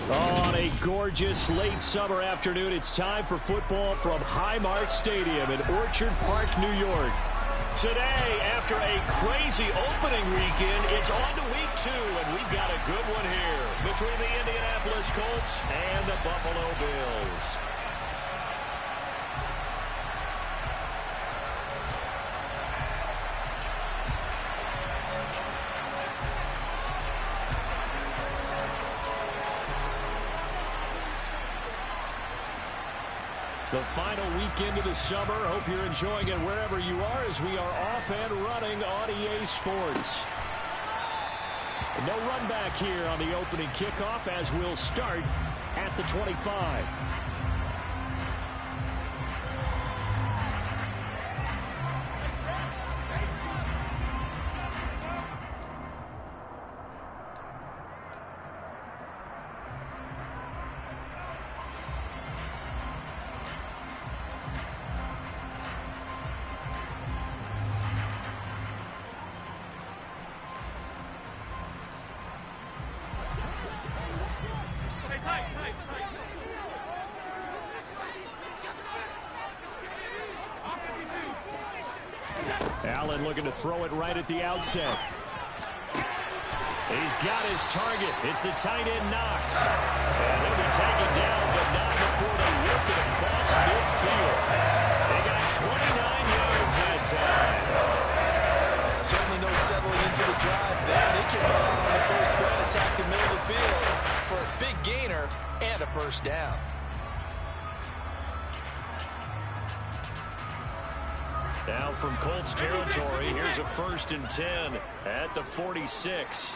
On a gorgeous late summer afternoon, it's time for football from Highmark Stadium in Orchard Park, New York. Today, after a crazy opening weekend, it's on to week 2, and we've got a good one here between the Indianapolis Colts and the Buffalo Bills. The final weekend of the summer. Hope you're enjoying it wherever you are as we are off and running on EA Sports. No run back here on the opening kickoff as we'll start at the 25. Allen looking to throw it right at the outset. He's got his target. It's the tight end Knox. And he'll be taken down, but not before they lift it across midfield. They got 29 yards that time. Certainly no settling into the drive there. They can run on the first play, attack the middle of the field for a big gainer and a first down. Now from Colts territory, here's a 1st and 10 at the 46.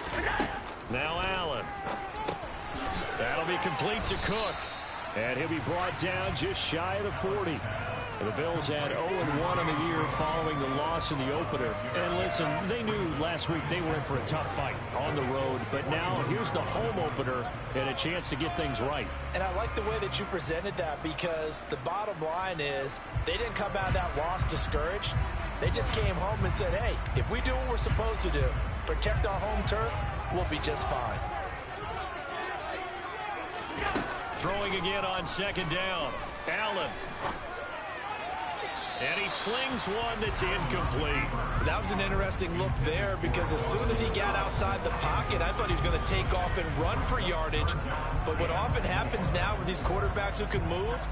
Now Allen. That'll be complete to Cook. And he'll be brought down just shy of the 40. The Bills had 0-1 on the year following the loss in the opener. And listen, they knew last week they were in for a tough fight on the road. But now here's the home opener and a chance to get things right. And I like the way that you presented that, because the bottom line is they didn't come out of that loss discouraged. They just came home and said, hey, if we do what we're supposed to do, protect our home turf, we'll be just fine. Throwing again on 2nd down. Allen. And he slings one that's incomplete. That was an interesting look there, because as soon as he got outside the pocket, I thought he was going to take off and run for yardage. But what often happens now with these quarterbacks who can move,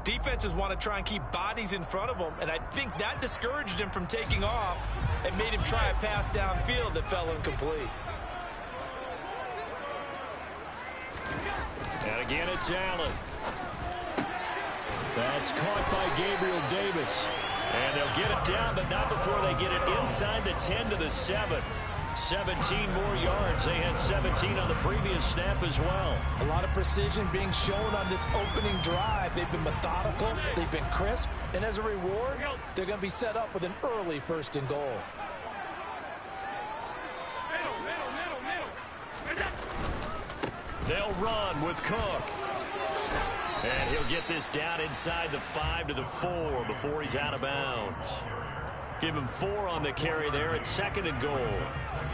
defenses want to try and keep bodies in front of them, and I think that discouraged him from taking off and made him try a pass downfield that fell incomplete. And again, it's Allen. That's caught by Gabriel Davis. And they'll get it down, but not before they get it inside the 10 to the 7. 17 more yards. They had 17 on the previous snap as well. A lot of precision being shown on this opening drive. They've been methodical. They've been crisp. And as a reward, they're going to be set up with an early 1st and goal. They'll run with Cook. And he'll get this down inside the 5 to the 4 before he's out of bounds. Give him 4 on the carry there at 2nd and goal.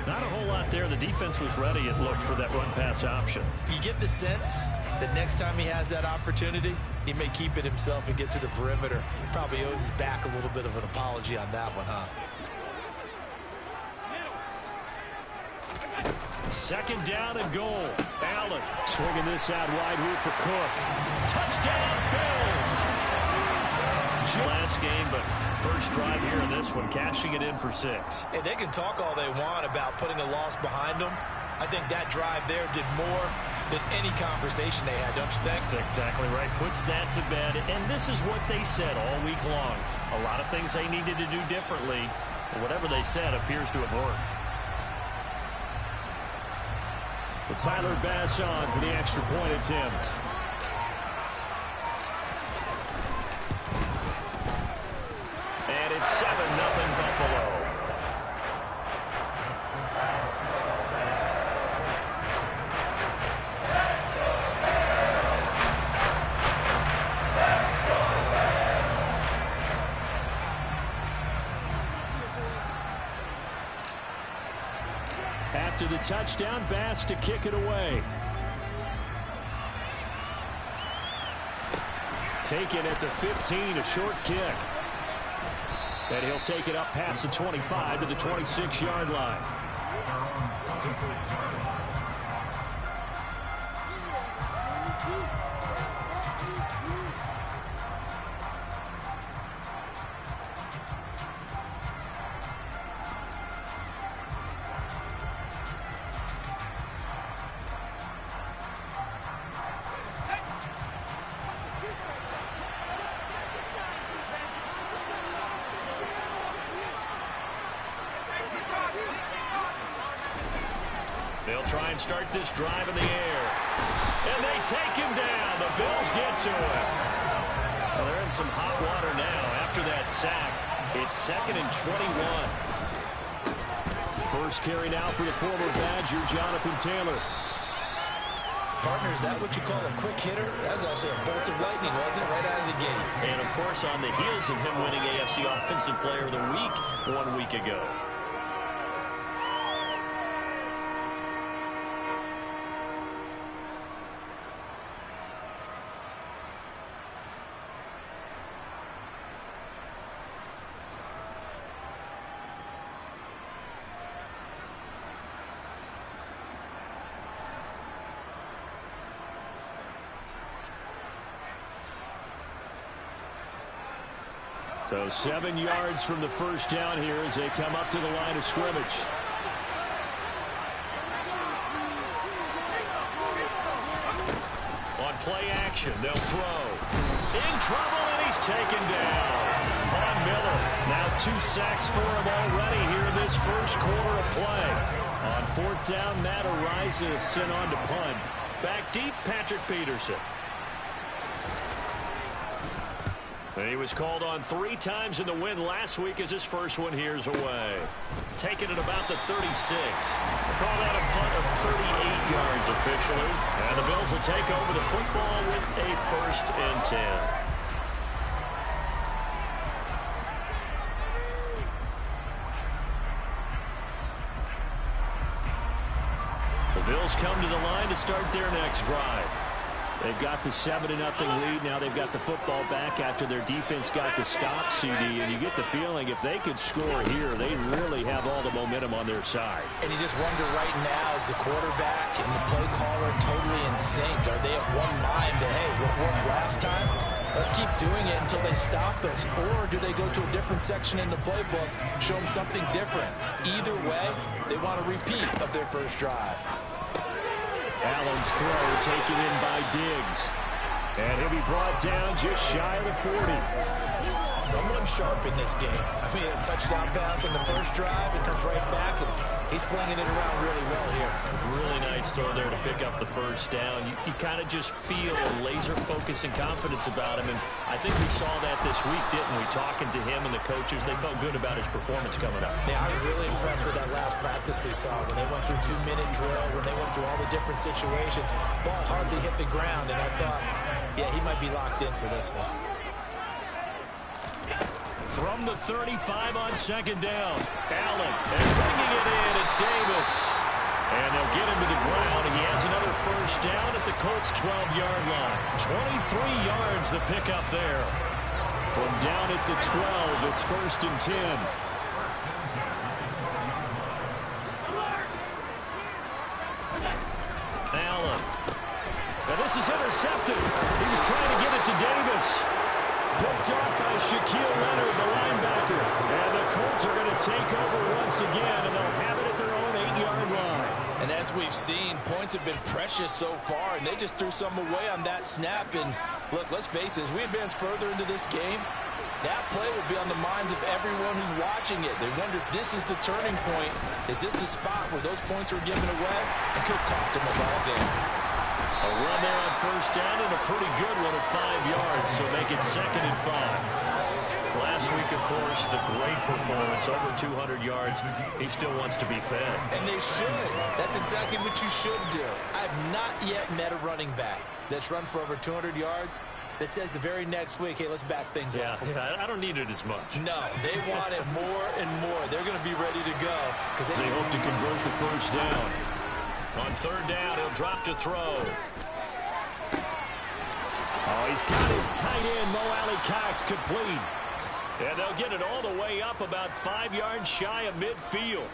Not a whole lot there. The defense was ready, it looked, for that run-pass option. You get the sense that next time he has that opportunity, he may keep it himself and get to the perimeter. Probably owes his back a little bit of an apology on that one, huh? 2nd down and goal. Allen swinging this out wide here for Cook. Touchdown, Bills! Last game, but first drive here in this one, cashing it in for 6. Hey, they can talk all they want about putting a loss behind them. I think that drive there did more than any conversation they had, don't you think? That's exactly right. Puts that to bed. And this is what they said all week long. A lot of things they needed to do differently. But whatever they said appears to have worked. But Tyler Bass on for the extra point attempt. And it's 7-0 Buffalo. After the touchdown, Bass to kick it away. Taken at the 15, a short kick. And he'll take it up past the 25 to the 26-yard line. They'll try and start this drive in the air. And they take him down. The Bills get to him. Well, they're in some hot water now after that sack. It's 2nd and 21. First carry now for the former Badger, Jonathan Taylor. Partner, is that what you call a quick hitter? That was actually a bolt of lightning, wasn't it? Right out of the gate. And, of course, on the heels of him winning AFC Offensive Player of the Week 1 week ago. So 7 yards from the first down here as they come up to the line of scrimmage. On play action, they'll throw. In trouble, and he's taken down. Von Miller, now 2 sacks for him already here in this first quarter of play. On 4th down, Matt Ariza is sent on to punt. Back deep, Patrick Peterson. And he was called on 3 times in the win last week as his first one here's away. Taken at about the 36. Call that a punt of 38 yards officially. And the Bills will take over the football with a 1st and 10. The Bills come to the line to start their next drive. They've got the 7-0 lead. Now they've got the football back after their defense got the stop, CD. And you get the feeling if they could score here, they really have all the momentum on their side. And you just wonder right now, is the quarterback and the play caller totally in sync? Are they of one mind that, hey, what worked last time? Let's keep doing it until they stop us. Or do they go to a different section in the playbook, show them something different? Either way, they want a repeat of their first drive. Allen's throw taken in by Diggs. And he'll be brought down just shy of the 40. Someone sharp in this game. I mean, a touchdown pass on the first drive. It comes right back, and he's flinging it around really well here. A really nice throw there to pick up the first down. You kind of just feel a laser focus and confidence about him. And I think we saw that this week, didn't we? Talking to him and the coaches, they felt good about his performance coming up. Yeah, I was really impressed with that last practice we saw when they went through 2-minute drill, when they went through all the different situations. Ball hardly hit the ground, and I thought, yeah, he might be locked in for this one. From the 35 on 2nd down, Allen, and bringing it in, it's Davis. And they'll get him to the ground, and he has another first down at the Colts' 12-yard line. 23 yards the pickup there. From down at the 12, it's 1st and 10. Allen. Now this is intercepted. He was trying to get it to Davis. Picked up by Shaquille Leonard, the linebacker. And the Colts are going to take over once again, and they'll have it at their own 8-yard line. And as we've seen, points have been precious so far, and they just threw some away on that snap. And look, let's face it, as we advance further into this game, that play will be on the minds of everyone who's watching it. They wonder if this is the turning point. Is this the spot where those points are given away? It could cost them a ball game. A run there on first down and a pretty good one at 5 yards, so make it 2nd and 5. Last week, of course, the great performance, over 200 yards. He still wants to be fed. And they should. That's exactly what you should do. I've not yet met a running back that's run for over 200 yards that says the very next week, hey, let's back things up. Yeah, I don't need it as much. No, they want it more and more. They're going to be ready to go. They hope to convert the first down. On 3rd down, he'll drop to throw. Oh, he's got his tight end, Mo Alley Cox, complete. And they'll get it all the way up about 5 yards shy of midfield.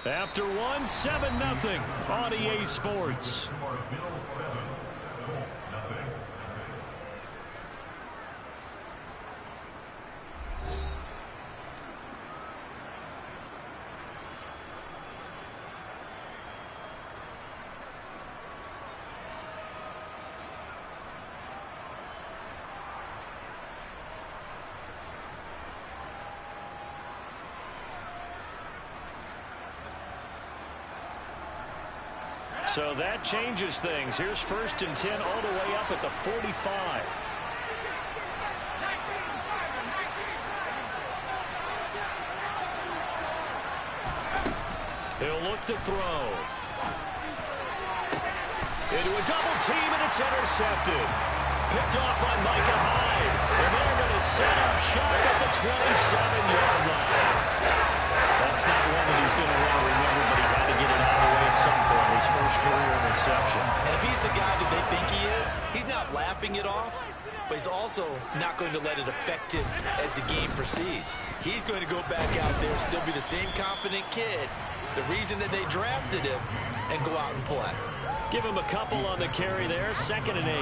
After one, 7-0 on EA Sports. So that changes things. Here's 1st and 10 all the way up at the 45. He'll look to throw. Into a double team, and it's intercepted. Picked off by Micah Hyde. And they're going to set up shop at the 27-yard line. That's not one that he's going to want to remember, but he had to get it out of the way at some point. His first career interception. And if he's the guy that they think he is, he's not laughing it off, but he's also not going to let it affect him as the game proceeds. He's going to go back out there, still be the same confident kid, the reason that they drafted him, and go out and play. Give him a couple on the carry there, 2nd and 8.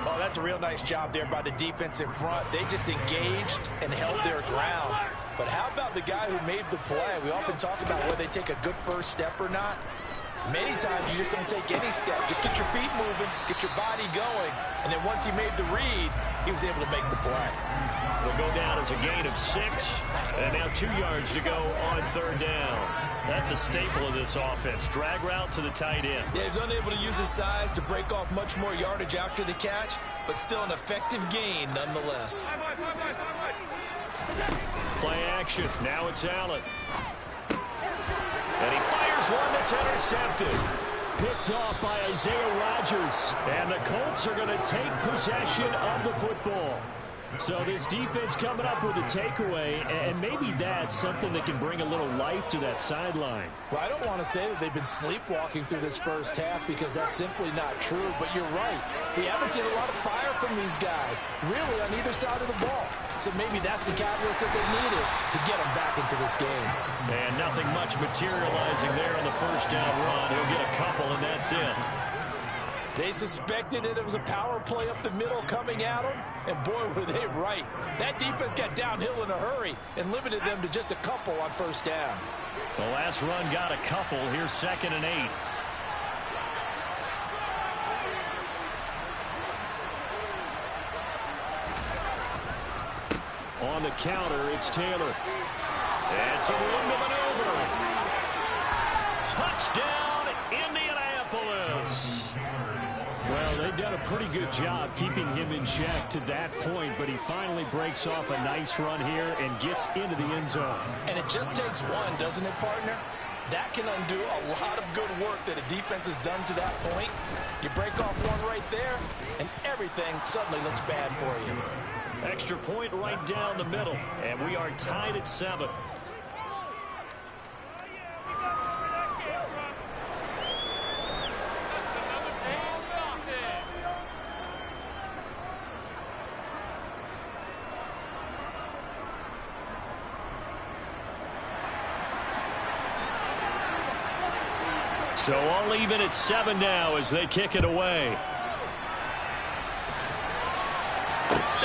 Oh, that's a real nice job there by the defense in front. They just engaged and held their ground. But how about the guy who made the play? We often talk about whether they take a good first step or not. Many times you just don't take any step. Just get your feet moving, get your body going, and then once he made the read, he was able to make the play. Will go down as a gain of 6, and now 2 yards to go on 3rd down. That's a staple of this offense. Drag route to the tight end. Yeah, he's unable to use his size to break off much more yardage after the catch, but still an effective gain nonetheless. Play action. Now it's Allen. And he fires one that's intercepted. Picked off by Isaiah Rodgers. And the Colts are going to take possession of the football. So this defense coming up with a takeaway, and maybe that's something that can bring a little life to that sideline. Well, I don't want to say that they've been sleepwalking through this first half because that's simply not true, but you're right. We haven't seen a lot of fire from these guys, really on either side of the ball. So maybe that's the catalyst that they needed to get them back into this game. And nothing much materializing there on the first down run. He'll get a couple, and that's it. They suspected that it was a power play up the middle coming at them, and boy, were they right. That defense got downhill in a hurry and limited them to just a couple on first down. The last run got a couple. Here's 2nd and 8. On the counter, it's Taylor. It's a room to maneuver. Touchdown, Indianapolis. Well, they've done a pretty good job keeping him in check to that point, but he finally breaks off a nice run here and gets into the end zone. And it just takes one, doesn't it, partner? That can undo a lot of good work that a defense has done to that point. You break off one right there, and everything suddenly looks bad for you. Extra point right down the middle, and we are tied at 7. So all even at 7 now as they kick it away.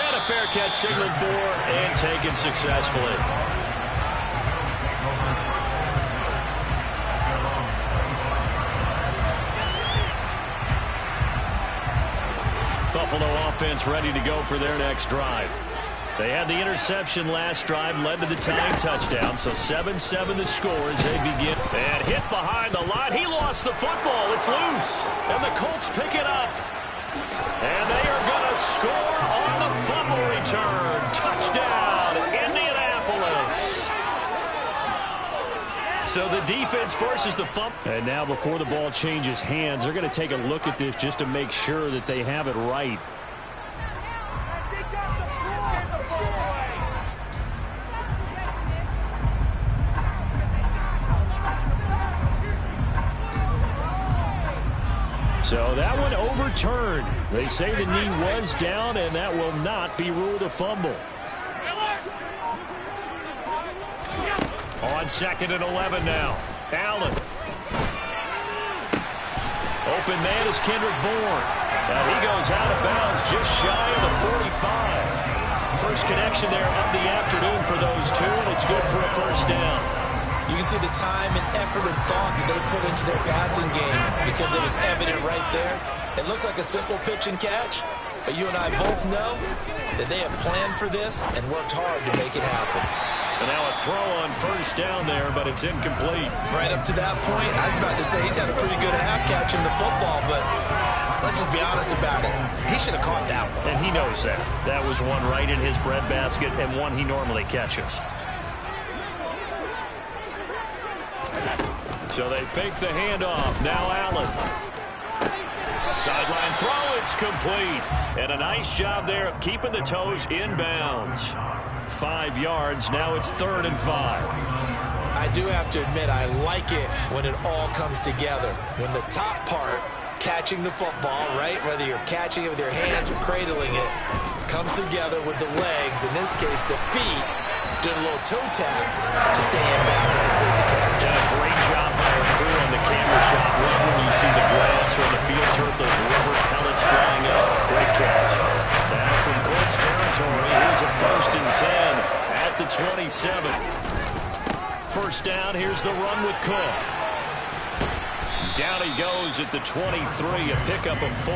And a fair catch signaled for and taken successfully. Buffalo offense ready to go for their next drive. They had the interception last drive, led to the tying touchdown, so 7-7 the score as they begin. And hit behind the line. He lost the football. It's loose. And the Colts pick it up. And they are going to score on the fumble return. Touchdown, Indianapolis. So the defense forces the fumble. And now before the ball changes hands, they're going to take a look at this just to make sure that they have it right. So that one overturned. They say the knee was down, and that will not be ruled a fumble. On 2nd and 11 now. Allen. Open man is Kendrick Bourne. And he goes out of bounds just shy of the 45. First connection there of the afternoon for those two, and it's good for a first down. You can see the time and effort and thought that they put into their passing game because it was evident right there. It looks like a simple pitch and catch, but you and I both know that they have planned for this and worked hard to make it happen. And now a throw on first down there, but it's incomplete. Right up to that point, I was about to say he's had a pretty good half catching the football, but let's just be honest about it. He should have caught that one. And he knows that. That was one right in his breadbasket and one he normally catches. So they fake the handoff. Now Allen. Sideline throw, it's complete. And a nice job there of keeping the toes inbounds. 5 yards, now it's 3rd and 5. I do have to admit, I like it when it all comes together. When the top part, catching the football, right, whether you're catching it with your hands or cradling it, comes together with the legs, in this case the feet, doing a little toe tap to stay in bounds and complete the catch. Yeah, great job by our crew on the camera shot. Right when you see the grass or the field turf, those rubber pellets flying up. Great catch. Now from Colts territory, here's a 1st and 10 at the 27. First down, here's the run with Cook. Down he goes at the 23, a pickup of 4.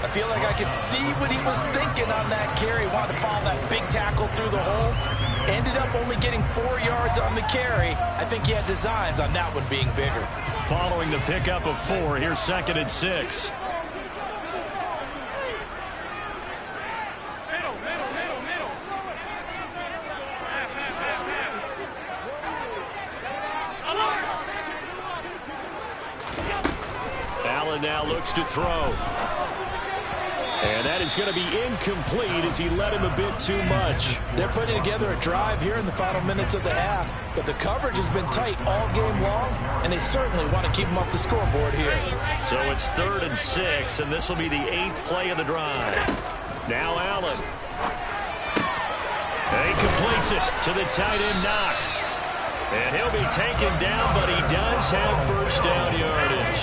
I feel like I could see what he was thinking on that carry. Wanted to follow that big tackle through the hole. Ended up only getting 4 yards on the carry. I think he had designs on that one being bigger. Following the pickup of 4, here's 2nd and 6. Allen now looks to throw. And that is going to be incomplete as he led him a bit too much. They're putting together a drive here in the final minutes of the half. But the coverage has been tight all game long, and they certainly want to keep them off the scoreboard here. So it's 3rd and 6, and this will be the 8th play of the drive. Now Allen. And he completes it to the tight end Knox. And he'll be taken down, but he does have first down yardage.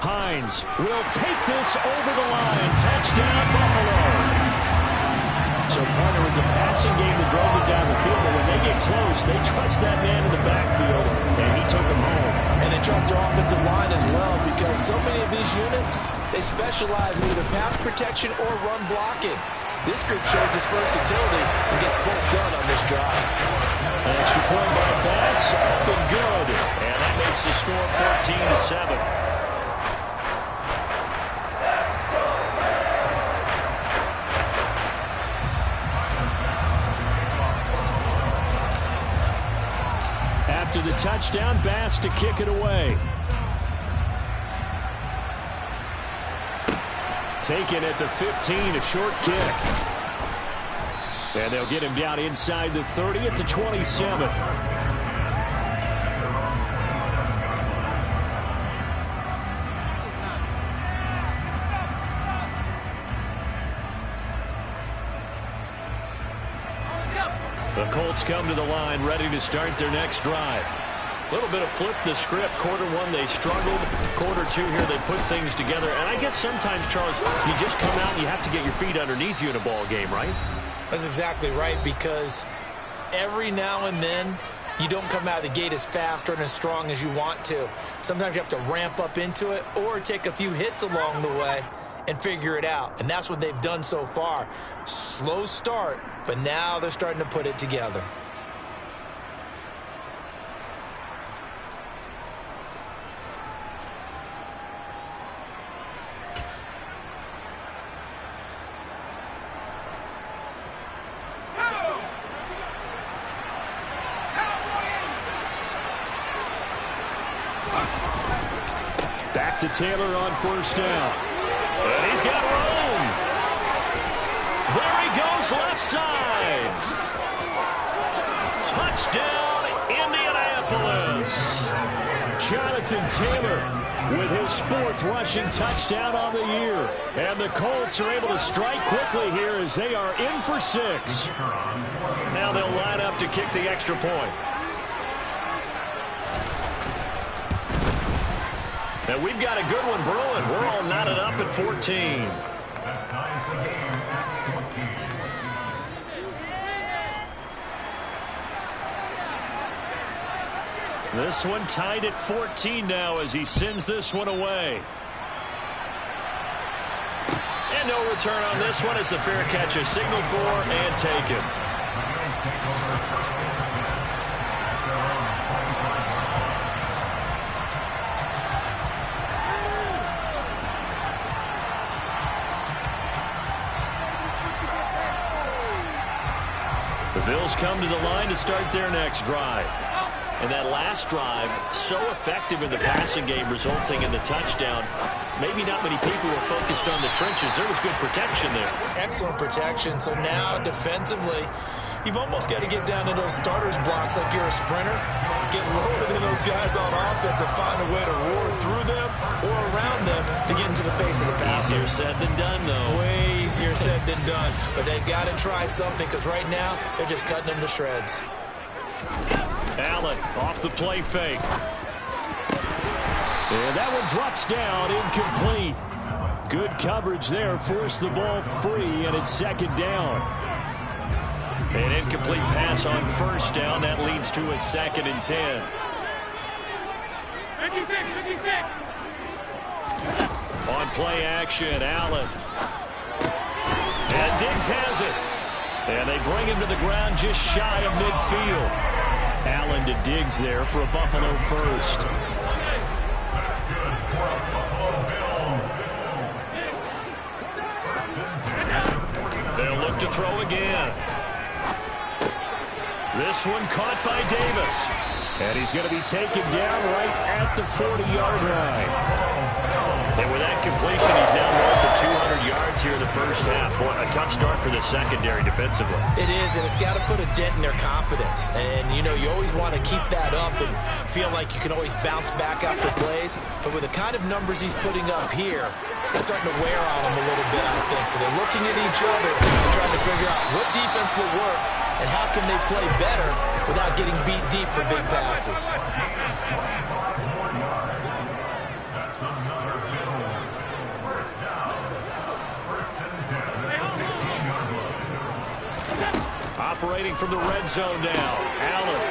Hines will take this over the line. Touchdown, Buffalo. So, partner, it was a passing game that drove them down the field, but when they get close, they trust that man in the backfield, and he took them home. And they trust their offensive line as well, because so many of these units, they specialize in either pass protection or run blocking. This group shows its versatility and gets both done on this drive. An extra point by Bass, up and good. And that makes the score 14-7. After the touchdown, Bass to kick it away. Taken at the 15, a short kick. And they'll get him down inside the 30 at the 27. The Colts come to the line, ready to start their next drive. A little bit of flip the script. Quarter one, they struggled. Quarter two here, they put things together. And I guess sometimes, Charles, you just come out and you have to get your feet underneath you in a ball game, right? That's exactly right, because every now and then, you don't come out of the gate as fast or as strong as you want to. Sometimes you have to ramp up into it or take a few hits along the way and figure it out. And that's what they've done so far. Slow start, but now they're starting to put it together. Back to Taylor on first down. And he's He's got room. There he goes left side. Touchdown, Indianapolis. Jonathan Taylor with his 4th rushing touchdown on the year. And the Colts are able to strike quickly here as they are in for 6. Now they'll line up to kick the extra point. And we've got a good one brewing. We're all knotted up at 14. This one tied at 14 now as he sends this one away. And no return on this one as the fair catch is signaled for and taken. The Bills come to the line to start their next drive. And that last drive, so effective in the passing game, resulting in the touchdown. Maybe not many people were focused on the trenches. There was good protection there. Excellent protection. So now, defensively, you've almost got to get down to those starters blocks like you're a sprinter. Get lower than those guys on offense and find a way to roar through them or around them to get into the face of the passer. Easier said than done, though. Way easier said than done. But they've got to try something because right now, they're just cutting them to shreds. Allen off the play fake. And that one drops down, incomplete. Good coverage there, forced the ball free, and it's 2nd down. An incomplete pass on 1st down. That leads to a 2nd and 10. 56. On play action, Allen. And Diggs has it. And they bring him to the ground just shy of midfield. Allen to Diggs there for a Buffalo first. They'll look to throw again. This one caught by Davis. And he's going to be taken down right at the 40-yard line. And with that completion, he's now north of 200 yards here in the first half. Boy, a tough start for the secondary defensively. It is, and it's got to put a dent in their confidence. And, you know, you always want to keep that up and feel like you can always bounce back after plays. But with the kind of numbers he's putting up here, it's starting to wear on them a little bit, I think. So they're looking at each other and trying to figure out what defense will work and how can they play better without getting beat deep for big passes. Operating from the red zone now, Allen.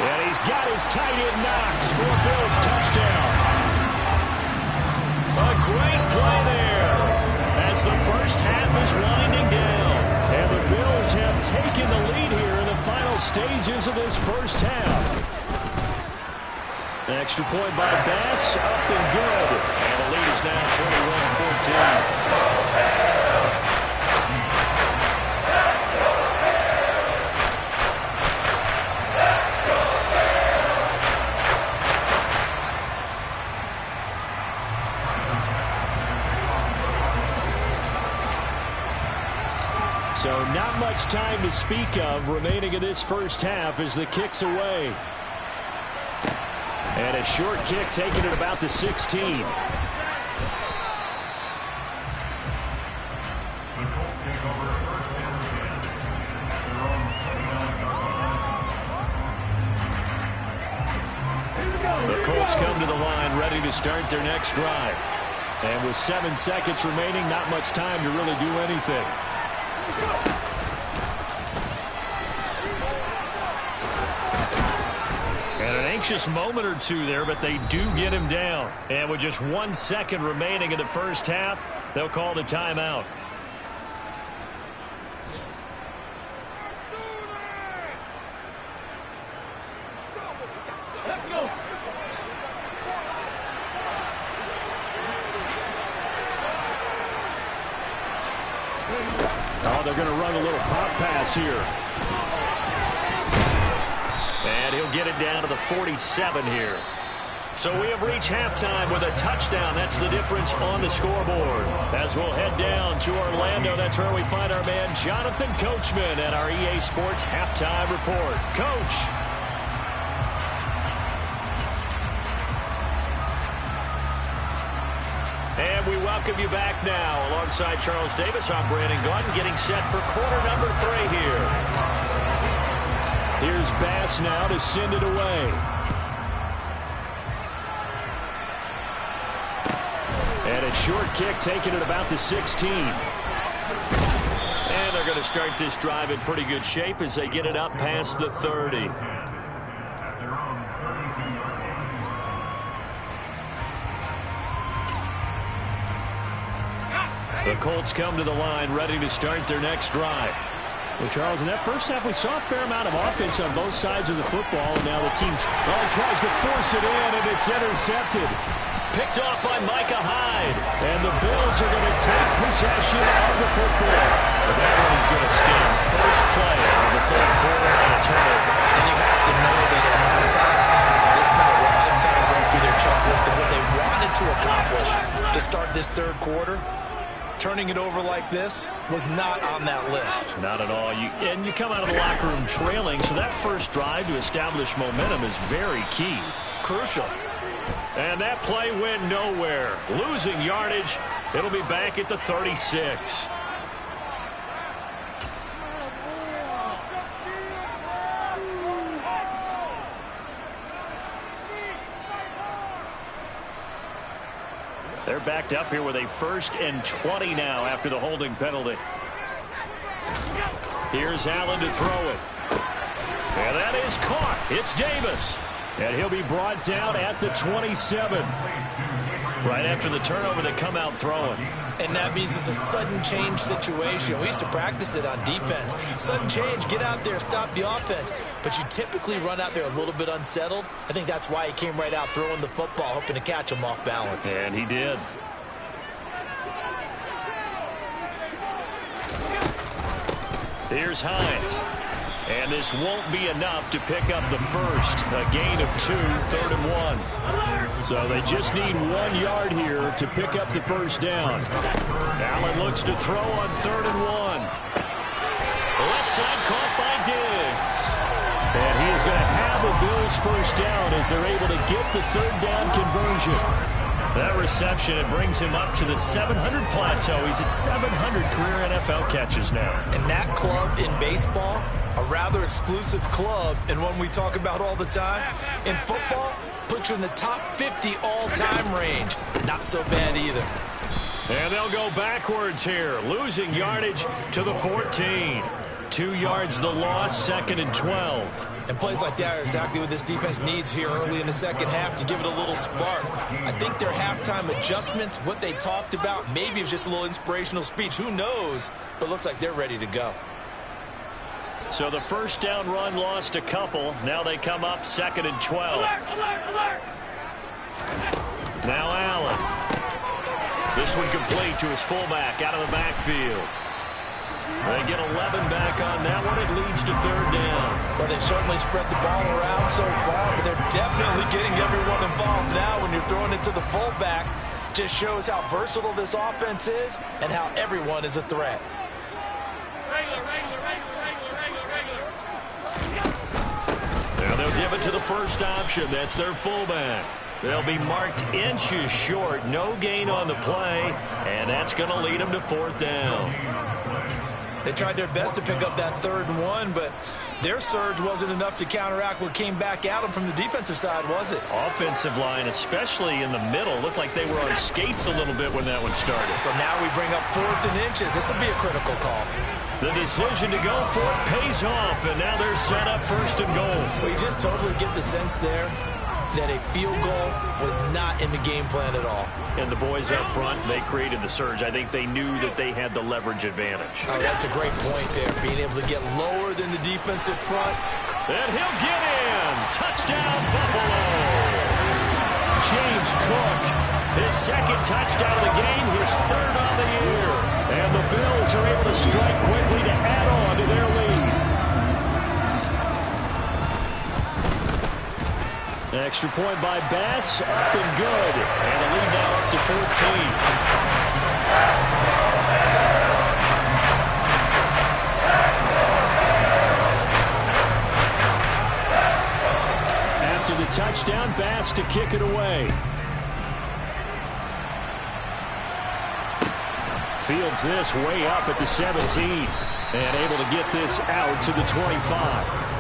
And he's got his tight end Knox for a Bills touchdown. A great play there as the first half is winding down. And the Bills have taken the lead here in the final stages of this first half. Extra point by Bass, up and good. And the lead is now 21-14. So not much time to speak of remaining in this first half as the kick's away. And a short kick taken at about the 16. The Colts come to the line ready to start their next drive. And with 7 seconds remaining, not much time to really do anything. And an anxious moment or two there, but they do get him down. And with just 1 second remaining in the first half, they'll call the timeout. Let's go. Oh, they're going to run a little pop pass here. And he'll get it down to the 47 here. So we have reached halftime with a touchdown. That's the difference on the scoreboard. As we'll head down to Orlando, that's where we find our man Jonathan Coachman at our EA Sports Halftime Report. Coach. And we welcome you back now. Alongside Charles Davis, I'm Brandon Gaunt, getting set for quarter number 3 here. Here's Bass now to send it away. And a short kick taken at about the 16. And they're going to start this drive in pretty good shape as they get it up past the 30. The Colts come to the line ready to start their next drive. Well, Charles, in that first half, we saw a fair amount of offense on both sides of the football. And now the team tries to force it in, and it's intercepted. Picked off by Micah Hyde. And the Bills are going to take possession of the football. But that one is going to stand. First play of the third quarter and a turnover. And you have to know that at halftime, they spent a lot of time going through their checklist of what they wanted to accomplish to start this third quarter. Turning it over like this was not on that list. Not at all. And you come out of the locker room trailing, so that first drive to establish momentum is very key. Crucial. And that play went nowhere. Losing yardage. It'll be back at the 36. They're backed up here with a 1st and 20 now after the holding penalty. Here's Allen to throw it. And that is caught. It's Davis. And he'll be brought down at the 27. Right after the turnover, they come out throwing. And that means it's a sudden change situation. We used to practice it on defense. Sudden change, get out there, stop the offense. But you typically run out there a little bit unsettled. I think that's why he came right out throwing the football, hoping to catch him off balance. And he did. Here's Hines. And this won't be enough to pick up the first. A gain of 2, 3rd and 1. So they just need 1 yard here to pick up the first down. Allen looks to throw on 3rd and 1. Left side caught by Diggs. And he is going to have the Bills first down as they're able to get the 3rd down conversion. That reception, it brings him up to the 700 plateau. He's at 700 career NFL catches now. And that club in baseball, a rather exclusive club, and one we talk about all the time. In football, puts you in the top 50 all-time range. Not so bad either. And they'll go backwards here, losing yardage to the 14. 2 yards the loss, 2nd and 12. And plays like that are exactly what this defense needs here early in the second half to give it a little spark. I think their halftime adjustment, what they talked about, maybe it was just a little inspirational speech. Who knows? But looks like they're ready to go. So the first down run lost a couple. Now they come up 2nd and 12. Now Allen. This one complete to his fullback out of the backfield. They get 11 back on that one. It leads to 3rd down. Well, they've certainly spread the ball around so far, but they're definitely getting everyone involved now when you're throwing it to the fullback. Just shows how versatile this offense is and how everyone is a threat. Now they'll give it to the first option. That's their fullback. They'll be marked inches short. No gain on the play, and that's going to lead them to 4th down. They tried their best to pick up that 3rd and 1, but their surge wasn't enough to counteract what came back at them from the defensive side, was it? Offensive line, especially in the middle, looked like they were on skates a little bit when that one started. So now we bring up 4th and inches. This will be a critical call. The decision to go for it pays off, and now they're set up 1st and goal. Well, you just totally get the sense there that a field goal was not in the game plan at all. And the boys up front, they created the surge. I think they knew that they had the leverage advantage. Oh, that's a great point there, being able to get lower than the defensive front. And he'll get in. Touchdown, Buffalo. James Cook, his 2nd touchdown of the game, his 3rd on the year. And the Bills are able to strike quickly to add on to their lead. Extra point by Bass, up and good. And the lead now up to 14. After the touchdown, Bass to kick it away. Fields this way up at the 17. And able to get this out to the 25.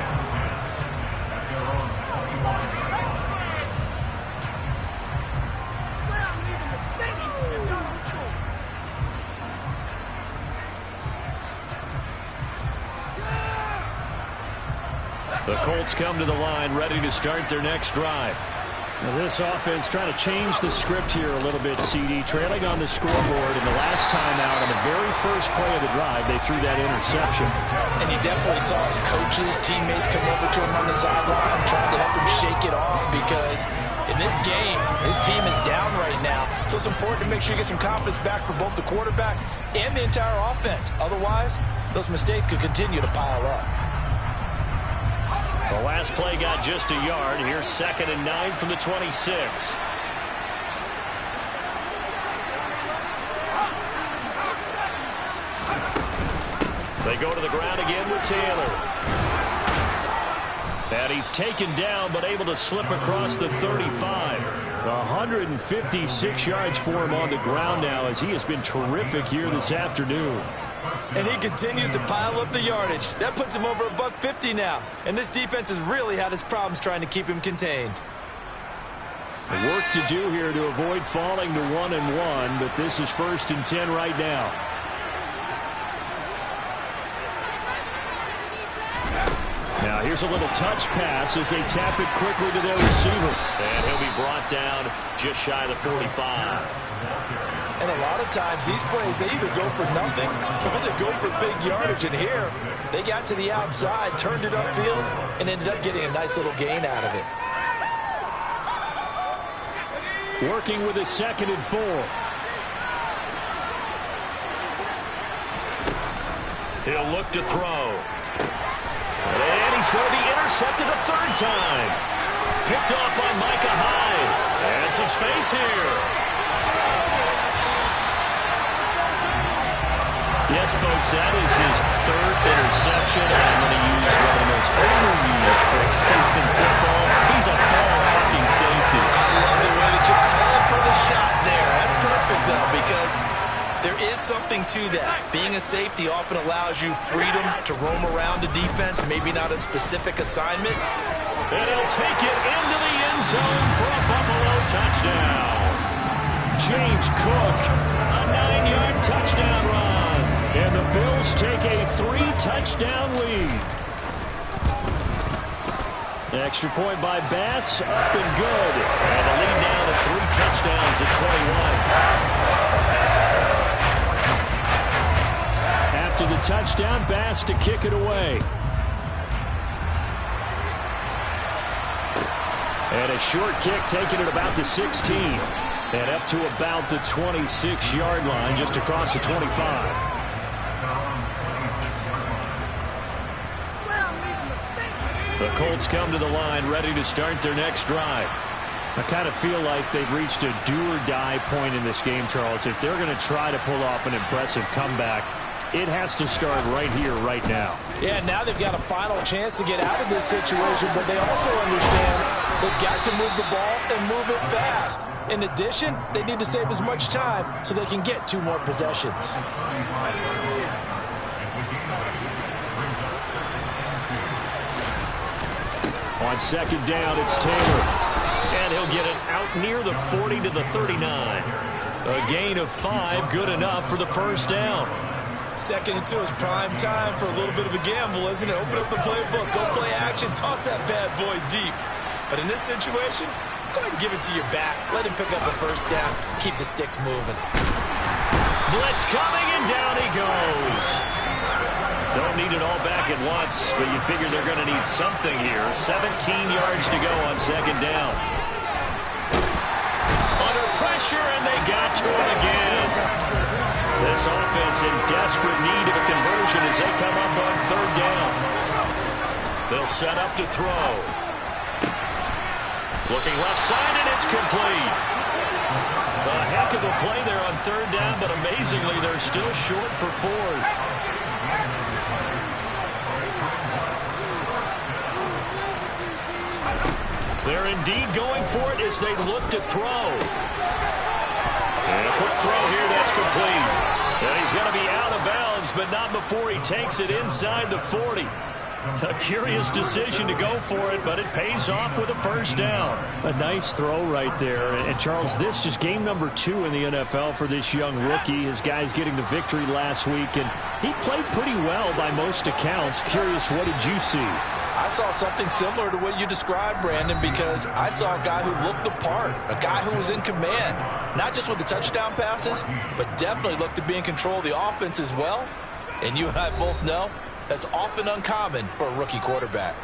The Colts come to the line, ready to start their next drive. Now this offense trying to change the script here a little bit, CD. Trailing on the scoreboard, and the last time out on the very first play of the drive, they threw that interception. And you definitely saw his coaches, teammates come over to him on the sideline, trying to help him shake it off, because in this game, his team is down right now. So it's important to make sure you get some confidence back for both the quarterback and the entire offense. Otherwise, those mistakes could continue to pile up. The last play got just a yard. Here's 2nd and 9 from the 26. They go to the ground again with Taylor. And he's taken down, but able to slip across the 35. 156 yards for him on the ground now, as he has been terrific here this afternoon. And he continues to pile up the yardage. That puts him over $150 now. And this defense has really had its problems trying to keep him contained. Work to do here to avoid falling to 1-1, but this is 1st and 10 right now. Now here's a little touch pass as they tap it quickly to their receiver. And he'll be brought down just shy of the 45. And a lot of times, these plays, they either go for nothing or they go for big yardage. And here, they got to the outside, turned it upfield, and ended up getting a nice little gain out of it. Working with a 2nd and 4. He'll look to throw. And he's going to be intercepted a 3rd time. Picked off by Micah Hyde. And some space here. Yes, folks, that is his 3rd interception. And I'm going to use one of the most overused phrases in football. He's a ball-hawking safety. I love the way that you called for the shot there. That's perfect, though, because there is something to that. Being a safety often allows you freedom to roam around the defense, maybe not a specific assignment. And he'll take it into the end zone for a Buffalo touchdown. James Cook, a 9-yard touchdown run. And the Bills take a 3-touchdown lead. Extra point by Bass, up and good. And the lead now to 3 touchdowns at 21. After the touchdown, Bass to kick it away. And a short kick taken at about the 16. And up to about the 26-yard line, just across the 25. The Colts come to the line, ready to start their next drive. I kind of feel like they've reached a do-or-die point in this game, Charles. If they're going to try to pull off an impressive comeback, it has to start right here, right now. Yeah, now they've got a final chance to get out of this situation, but they also understand they've got to move the ball and move it fast. In addition, they need to save as much time so they can get 2 more possessions. On 2nd down, it's Taylor. And he'll get it out near the 40 to the 39. A gain of 5, good enough for the 1st down. 2nd and 2 is prime time for a little bit of a gamble, isn't it? Open up the playbook, go play action, toss that bad boy deep. But in this situation, go ahead and give it to your back. Let him pick up the 1st down. Keep the sticks moving. Blitz coming, and down he goes. Don't need it all back at once, but you figure they're going to need something here. 17 yards to go on 2nd down. Under pressure, and they got to him again. This offense in desperate need of a conversion as they come up on 3rd down. They'll set up to throw. Looking left side, and it's complete. A heck of a play there on third down, but amazingly, they're still short for fourth. They're indeed going for it as they look to throw. And a quick throw here, that's complete. And he's going to be out of bounds, but not before he takes it inside the 40. A curious decision to go for it, but it pays off with a first down. A nice throw right there. And, Charles, this is game number 2 in the NFL for this young rookie. His guys getting the victory last week, and he played pretty well by most accounts. Curious, what did you see? I saw something similar to what you described, Brandon, because I saw a guy who looked the part, a guy who was in command, not just with the touchdown passes, but definitely looked to be in control of the offense as well. And you and I both know that's often uncommon for a rookie quarterback.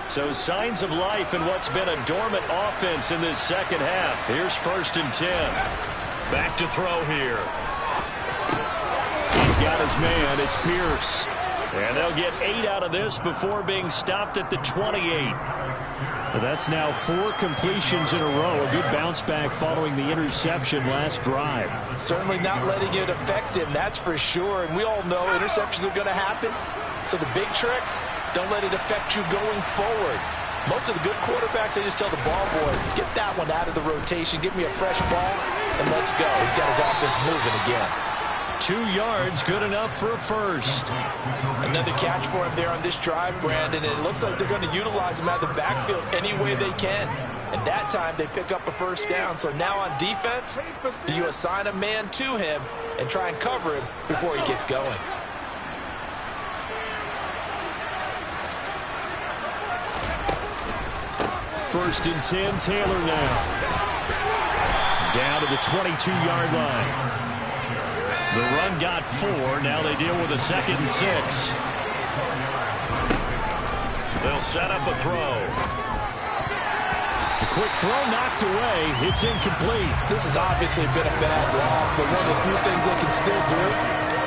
So signs of life in what's been a dormant offense in this second half. Here's 1st and 10. Back to throw here. He's got his man. It's Pierce. And they'll get 8 out of this before being stopped at the 28. That's now 4 completions in a row. A good bounce back following the interception last drive. Certainly not letting it affect him, that's for sure. And we all know interceptions are going to happen. So the big trick, don't let it affect you going forward. Most of the good quarterbacks, they just tell the ball boy, get that one out of the rotation, give me a fresh ball, and let's go. He's got his offense moving again. 2 yards, good enough for a first. Another catch for him there on this drive, Brandon, and it looks like they're going to utilize him out of the backfield any way they can. And that time they pick up a first down. So now on defense, do you assign a man to him and try and cover him before he gets going? First and 10, Taylor now. Down to the 22-yard line. The run got 4. Now they deal with a 2nd and 6. They'll set up a throw. The quick throw knocked away. It's incomplete. This has obviously been a bad loss, but one of the few things they can still do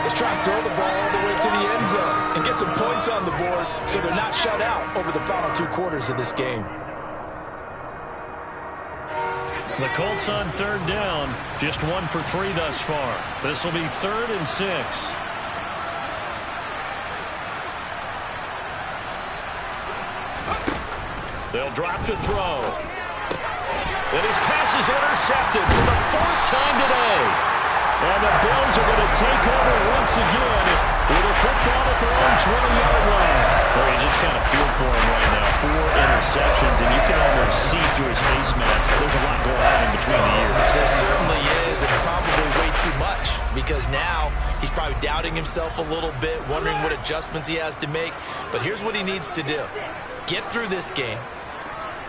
is try and throw the ball all the way to the end zone and get some points on the board so they're not shut out over the final 2 quarters of this game. The Colts on 3rd down, just 1 for 3 thus far. This will be 3rd and 6. They'll drop to throw. And his pass is intercepted for the 4th time today. And the Bills are going to take over once again with a football at their own 20-yard line. Well, you just kind of feel for him right now. 4 interceptions, and you can almost see through his face mask. There's a lot going on in between the ears. There certainly is, and probably way too much, because now he's probably doubting himself a little bit, wondering what adjustments he has to make. But here's what he needs to do. Get through this game,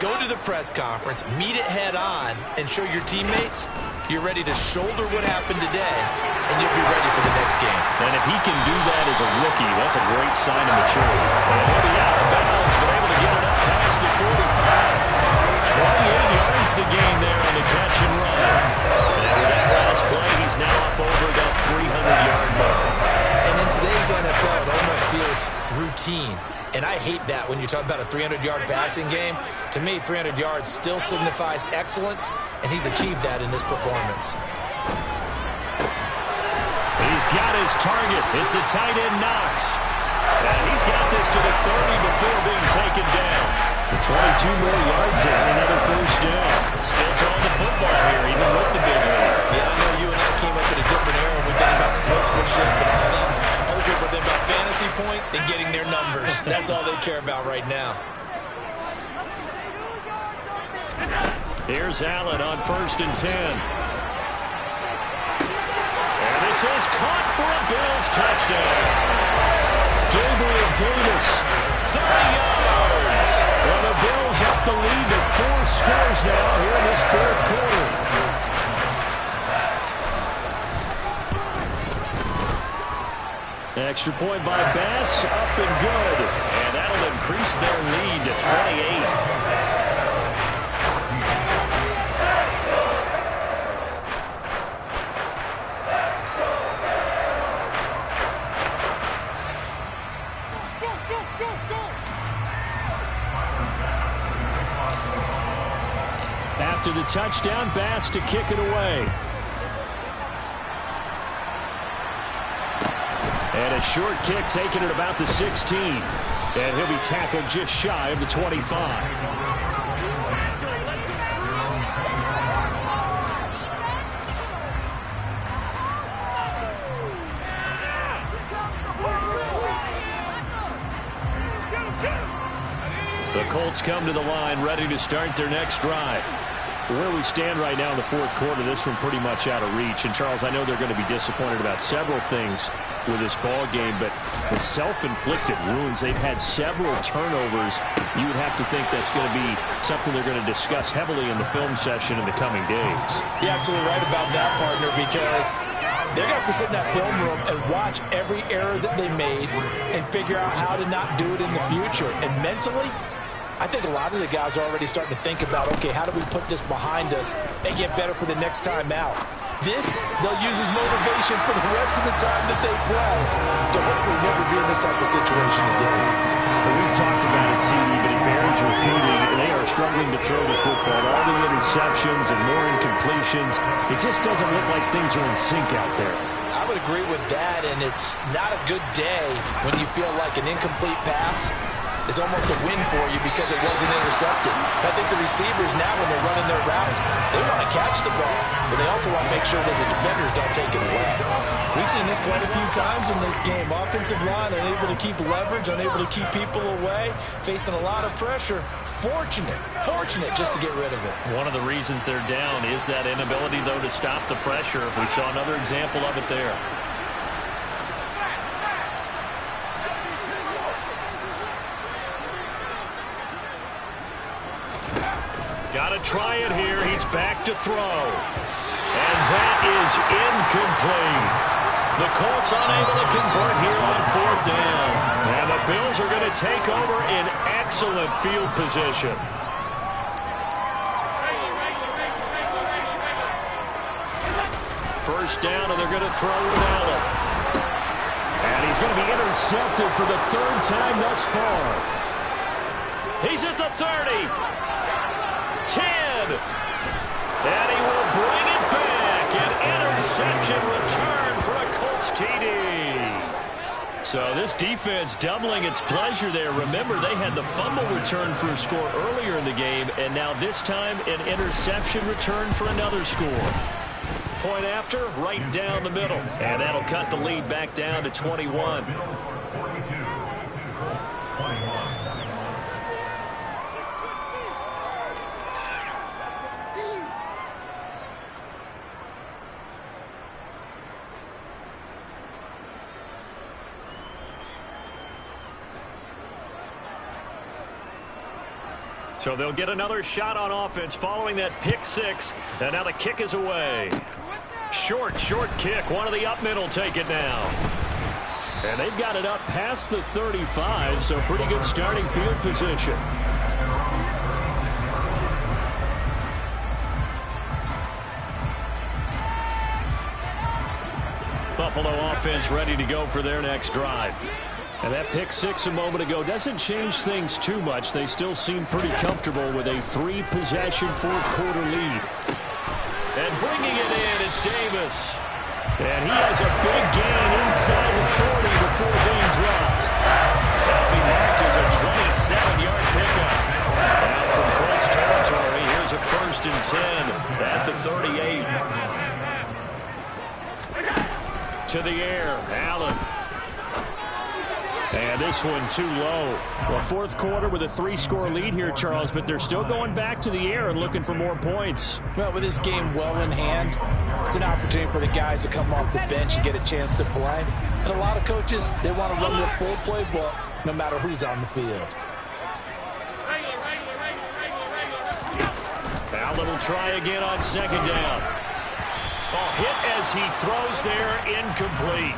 go to the press conference, meet it head on, and show your teammates you're ready to shoulder what happened today, and you'll be ready for the next game. And if he can do that as a rookie, that's a great sign of maturity. And he'll be out of bounds, but able to get it up past the 45. 28 yards the gain there on the catch and run. And with that last play, he's now up over that 300-yard mark. And in today's NFL, it almost feels routine. And I hate that when you talk about a 300-yard passing game. To me, 300 yards still signifies excellence, and he's achieved that in this performance. He's got his target. It's the tight end Knox. And he's got this to the 30 before being taken down. The 22 more yards and another first down. Still throwing the football here, even with the big lead. Yeah, I know you and I came up in a different era when we think about sportsmanship and all that. Other people think about fantasy points and getting their numbers. That's all they care about right now. Here's Allen on 1st and 10. And this is caught for a Bills touchdown. Gabriel Davis, 30 yards. Well, the Bills up the lead to 4 scores now here in this 4th quarter. Extra point by Bass, up and good. And that'll increase their lead to 28. to the touchdown. Bass to kick it away. And a short kick taken at about the 16. And he'll be tackled just shy of the 25. The Colts come to the line ready to start their next drive. Where we stand right now in the fourth quarter, this one pretty much out of reach. And, Charles, I know they're going to be disappointed about several things with this ball game, but the self-inflicted wounds, they've had several turnovers. You would have to think that's going to be something they're going to discuss heavily in the film session in the coming days. You're absolutely right about that, partner, because they're going to have to sit in that film room and watch every error that they made and figure out how to not do it in the future. And mentally, I think a lot of the guys are already starting to think about, okay, how do we put this behind us and get better for the next time out? This, they'll use as motivation for the rest of the time that they play to hopefully never be in this type of situation again. Well, we've talked about it, CD, but it bears repeating. They are struggling to throw the football. All the interceptions and more incompletions. It just doesn't look like things are in sync out there. I would agree with that, and it's not a good day when you feel like an incomplete pass is almost a win for you because it wasn't intercepted. I think the receivers now, when they're running their routes, they want to catch the ball, but they also want to make sure that the defenders don't take it away. We've seen this quite a few times in this game. Offensive line unable to keep leverage, unable to keep people away, facing a lot of pressure. Fortunate just to get rid of it. One of the reasons they're down is that inability, though, to stop the pressure. We saw another example of it there. Got to try it here. He's back to throw. And that is incomplete. The Colts unable to convert here on fourth down. And the Bills are going to take over in excellent field position. First down, and they're going to throw with Allen. And he's going to be intercepted for the third time thus far. He's at the 30. 10, and he will bring it back. An interception return for a Colts TD. So this defense doubling its pleasure there. Remember, they had the fumble return for a score earlier in the game, and now this time an interception return for another score. Point after, right down the middle. And that'll cut the lead back down to 21. So they'll get another shot on offense following that pick six. And now the kick is away. Short kick. One of the up middle take it now. And they've got it up past the 35, so pretty good starting field position. Buffalo offense ready to go for their next drive. And that pick six a moment ago doesn't change things too much. They still seem pretty comfortable with a three-possession fourth-quarter lead. And bringing it in, it's Davis. And he has a big gain inside the 40 before being dropped. That'll be marked as a 27-yard pickup. Now from Colts territory, here's a 1st and 10 at the 38. To the air, Allen. And this one too low. Well, fourth quarter with a 3-score lead here, Charles, but they're still going back to the air and looking for more points. Well, with this game well in hand, it's an opportunity for the guys to come off the bench and get a chance to play. And a lot of coaches, they want to run their full playbook no matter who's on the field. Allen will try again on 2nd down. Oh, hit as he throws there, incomplete.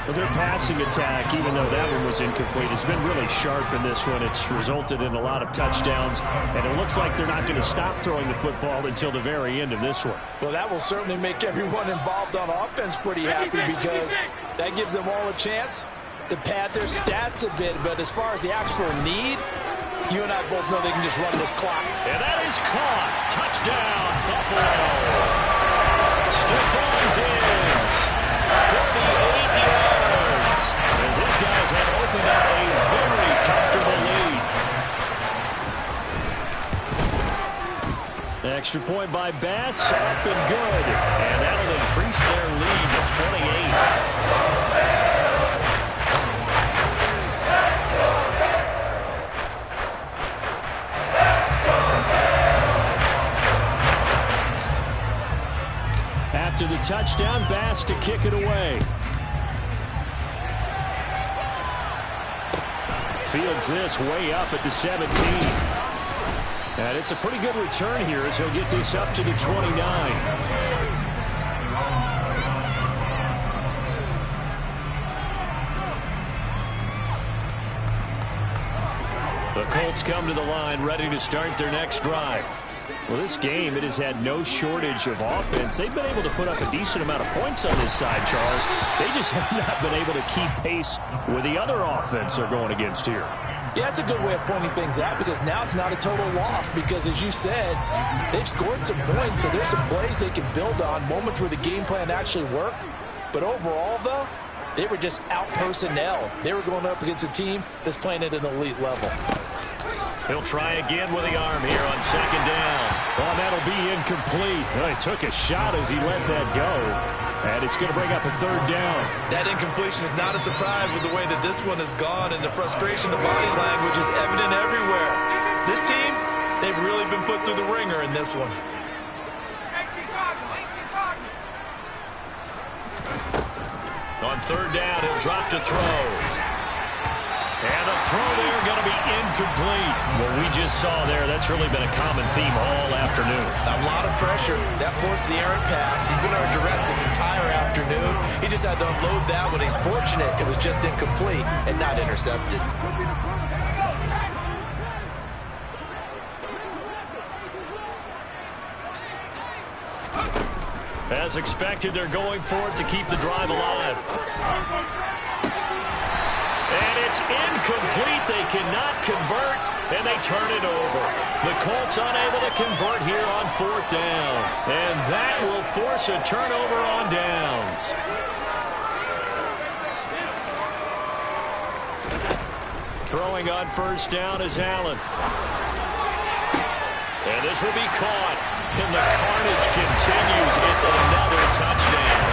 Well, their passing attack, even though that one was incomplete, has been really sharp in this one. It's resulted in a lot of touchdowns, and it looks like they're not going to stop throwing the football until the very end of this one. Well, that will certainly make everyone involved on offense pretty happy because that gives them all a chance to pad their stats a bit. But as far as the actual need, You and I both know they can just run this clock. And that is caught. Touchdown, Buffalo. Stephon Diggs, 38 yards. As these guys have opened up a very comfortable lead. Extra point by Bass, up and good. And that'll increase their lead to 28. After the touchdown, Bass to kick it away. Fields this way up at the 17. And it's a pretty good return here as he'll get this up to the 29. The Colts come to the line ready to start their next drive. Well, this game, it has had no shortage of offense. They've been able to put up a decent amount of points on this side, Charles. They just have not been able to keep pace with the other offense they're going against here. Yeah, it's a good way of pointing things out because now it's not a total loss because, as you said, they've scored some points, so there's some plays they can build on, moments where the game plan actually worked. But overall, though, they were just out-personnel. They were going up against a team that's playing at an elite level. He'll try again with the arm here on second down. Oh, that'll be incomplete. Well, he took a shot as he let that go. And it's going to bring up a third down. That incompletion is not a surprise with the way that this one has gone, and the frustration, the body language is evident everywhere. This team, they've really been put through the ringer in this one. On third down, he'll drop to throw. And the throw there going to be incomplete. What we just saw there, that's really been a common theme all afternoon. A lot of pressure. That forced the errant pass. He's been under duress this entire afternoon. He just had to unload that one. He's fortunate it was just incomplete and not intercepted. As expected, they're going for it to keep the drive alive. And it's incomplete. They cannot convert, and they turn it over. The Colts unable to convert here on fourth down. And that will force a turnover on downs. Throwing on first down is Allen. And this will be caught. And the carnage continues. It's another touchdown.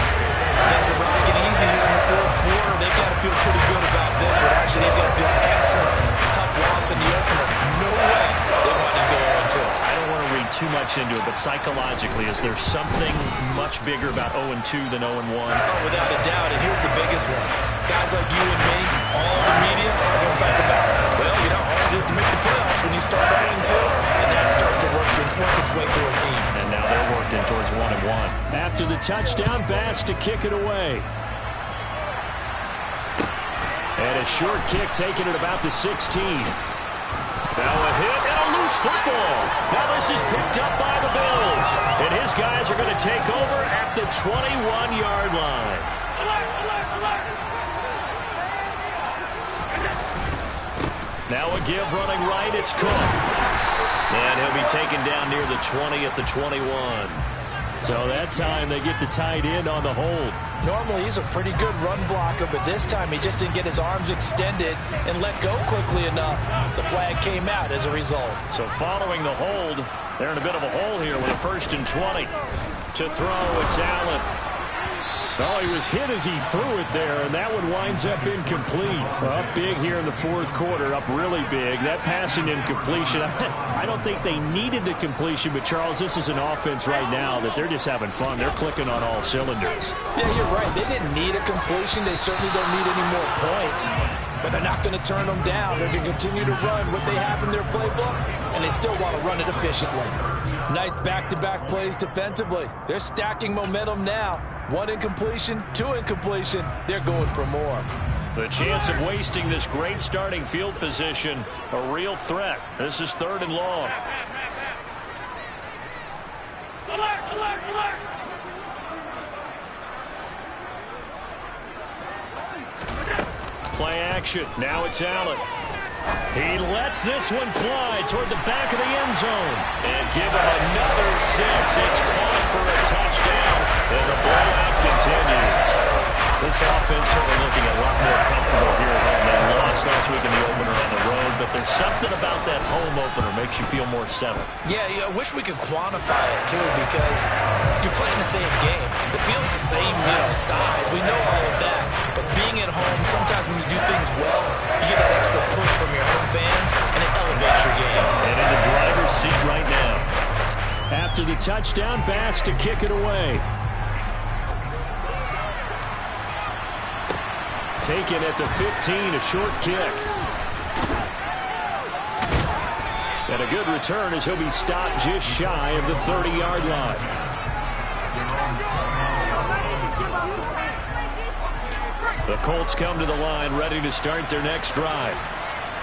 Things are looking easy here in the fourth quarter. They've got to feel pretty good about this one. Actually, they've got to feel excellent. Tough loss in the opener. No way they want to go 0-2. I don't want to read too much into it, but psychologically, is there something much bigger about 0-2 than 0-1? Oh, without a doubt, and here's the biggest one. Guys like you and me, all the media, are going to talk about, well, you know how hard it is to make the playoffs when you start 0-2, and that starts to work its way through a team. And now they're working towards 1-1. After the touchdown, Bass to kick it away. And a short kick taken at about the 16. Now a hit and a loose football. Now this is picked up by the Bills. And his guys are going to take over at the 21-yard line. Now a give running right, it's Cook. And he'll be taken down near the 20 at the 21. So that time they get the tight end on the hold. Normally he's a pretty good run blocker, but this time he just didn't get his arms extended and let go quickly enough. The flag came out as a result. So following the hold, they're in a bit of a hole here with a 1st and 20. To throw, it's Allen. Oh, he was hit as he threw it there, and that one winds up incomplete. Up big here in the fourth quarter, up really big. That passing incompletion, I don't think they needed the completion, but Charles, this is an offense right now that they're just having fun. They're clicking on all cylinders. Yeah, you're right. They didn't need a completion. They certainly don't need any more points. But they're not going to turn them down. They're going to continue to run what they have in their playbook, and they still want to run it efficiently. Nice back-to-back plays defensively. They're stacking momentum now. 1 incompletion, 2 incompletion. They're going for more. The chance of wasting this great starting field position, a real threat. This is 3rd and long. Alert, alert, alert. Play action. Now it's Allen. He lets this one fly toward the back of the end zone. And give him another 6. It's caught for a touchdown. And the blowout continues. This offense certainly looking a lot more comfortable here at home. They lost last week in the opener on the road, but there's something about that home opener makes you feel more settled. Yeah, I wish we could quantify it, too, because you're playing the same game. The field's the same, size. We know all of that. But being at home, sometimes when you do things well, you get that extra push from your home fans, and it elevates your game. And in the driver's seat right now. After the touchdown, Bass to kick it away. Taken at the 15, a short kick. And a good return as he'll be stopped just shy of the 30-yard line. The Colts come to the line ready to start their next drive.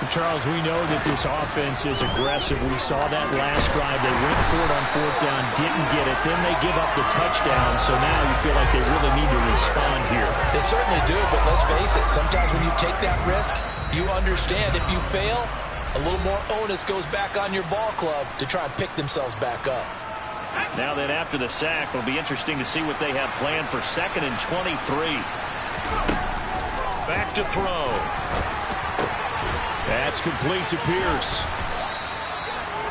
Charles, we know that this offense is aggressive. We saw that last drive. They went for it on 4th down, didn't get it. Then they give up the touchdown. So now you feel like they really need to respond here. They certainly do, but let's face it. Sometimes when you take that risk, you understand if you fail, a little more onus goes back on your ball club to try and pick themselves back up. Now then, after the sack, it'll be interesting to see what they have planned for 2nd and 23. Back to throw. That's complete to Pierce.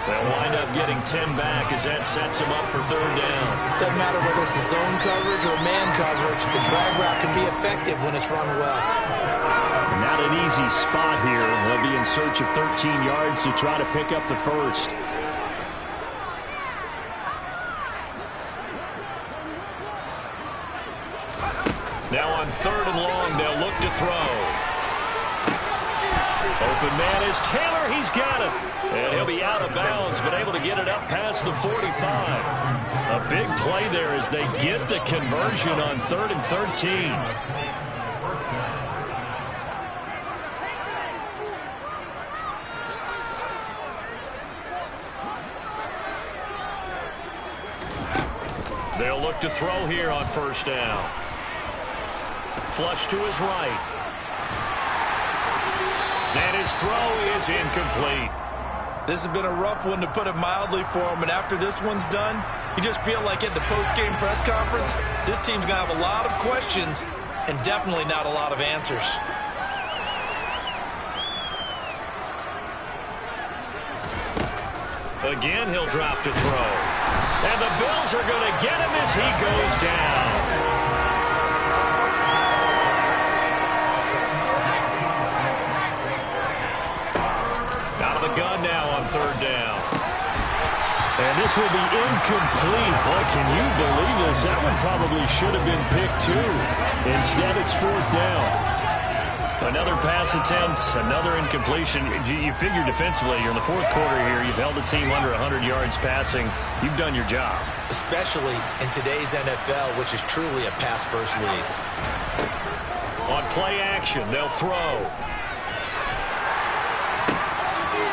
They'll wind up getting 10 back as that sets them up for 3rd down. Doesn't matter whether it's a zone coverage or man coverage, the drag route can be effective when it's run well. Not an easy spot here. They'll be in search of 13 yards to try to pick up the first. Now on 3rd and long, they'll look to throw. Open man is Taylor. He's got it. And he'll be out of bounds, but able to get it up past the 45. A big play there as they get the conversion on 3rd and 13. They'll look to throw here on 1st down. Flush to his right. And his throw is incomplete. This has been a rough one, to put it mildly, for him. And after this one's done, you just feel like at the post-game press conference, this team's going to have a lot of questions and definitely not a lot of answers. Again, he'll drop to throw. And the Bills are going to get him as he goes down. Gun now on 3rd down. And this will be incomplete. Boy, can you believe this? That one probably should have been picked too. Instead, it's 4th down. Another pass attempt, another incompletion. You figure defensively, you're in the 4th quarter here. You've held the team under 100 yards passing. You've done your job. Especially in today's NFL, which is truly a pass-first league. On play action, they'll throw.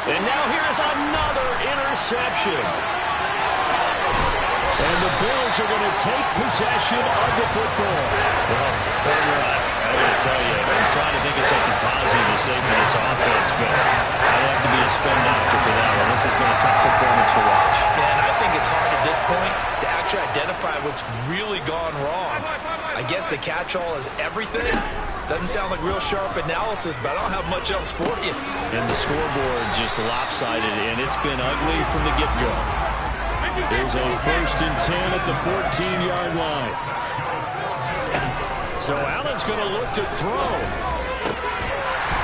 And now here's another interception. And the Bills are going to take possession of the football. Well, Partner, I got to tell you, I'm trying to think of something positive to say for this offense, but I'd have to be a spin doctor for that one. This has been a tough performance to watch. Yeah, and I think it's hard at this point to actually identify what's really gone wrong. I guess the catch-all is everything. Doesn't sound like real sharp analysis, but I don't have much else for you. And the scoreboard just lopsided, and it's been ugly from the get-go. There's a 1st and 10 at the 14-yard line. So Allen's going to look to throw.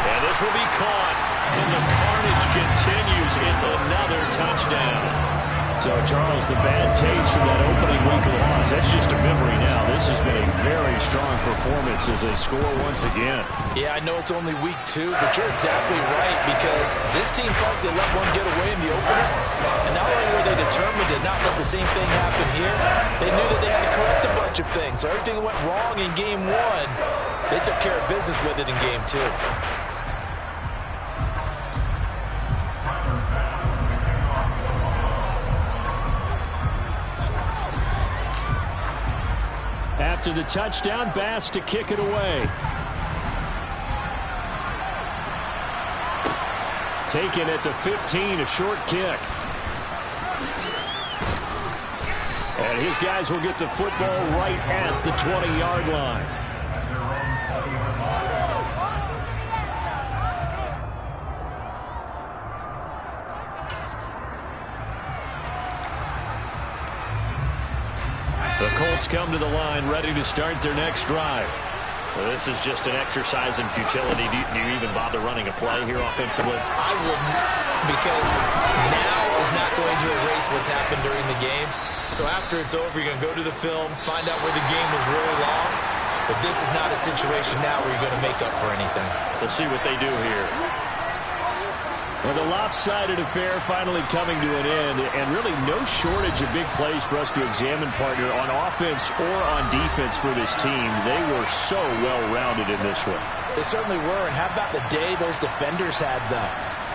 And this will be caught. And the carnage continues. It's another touchdown. So, Charles, the bad taste from that opening week loss, that's just a memory now. This has been a very strong performance as they score once again. Yeah, I know it's only week 2, but you're exactly right, because this team thought they let one get away in the opener, and not only were they determined to not let the same thing happen here, they knew that they had to correct a bunch of things. So everything that went wrong in Game 1, they took care of business with it in Game 2. After the touchdown, Bass to kick it away. Taken at the 15, a short kick. And his guys will get the football right at the 20-yard line. The Colts come to the line, ready to start their next drive. Well, this is just an exercise in futility. Do you even bother running a play here offensively? I wouldn't, because now is not going to erase what's happened during the game. So after it's over, you're going to go to the film, find out where the game was really lost. But this is not a situation now where you're going to make up for anything. We'll see what they do here. Well, the lopsided affair finally coming to an end, and really no shortage of big plays for us to examine, partner, on offense or on defense for this team. They were so well-rounded in this one. They certainly were, and how about the day those defenders had, though?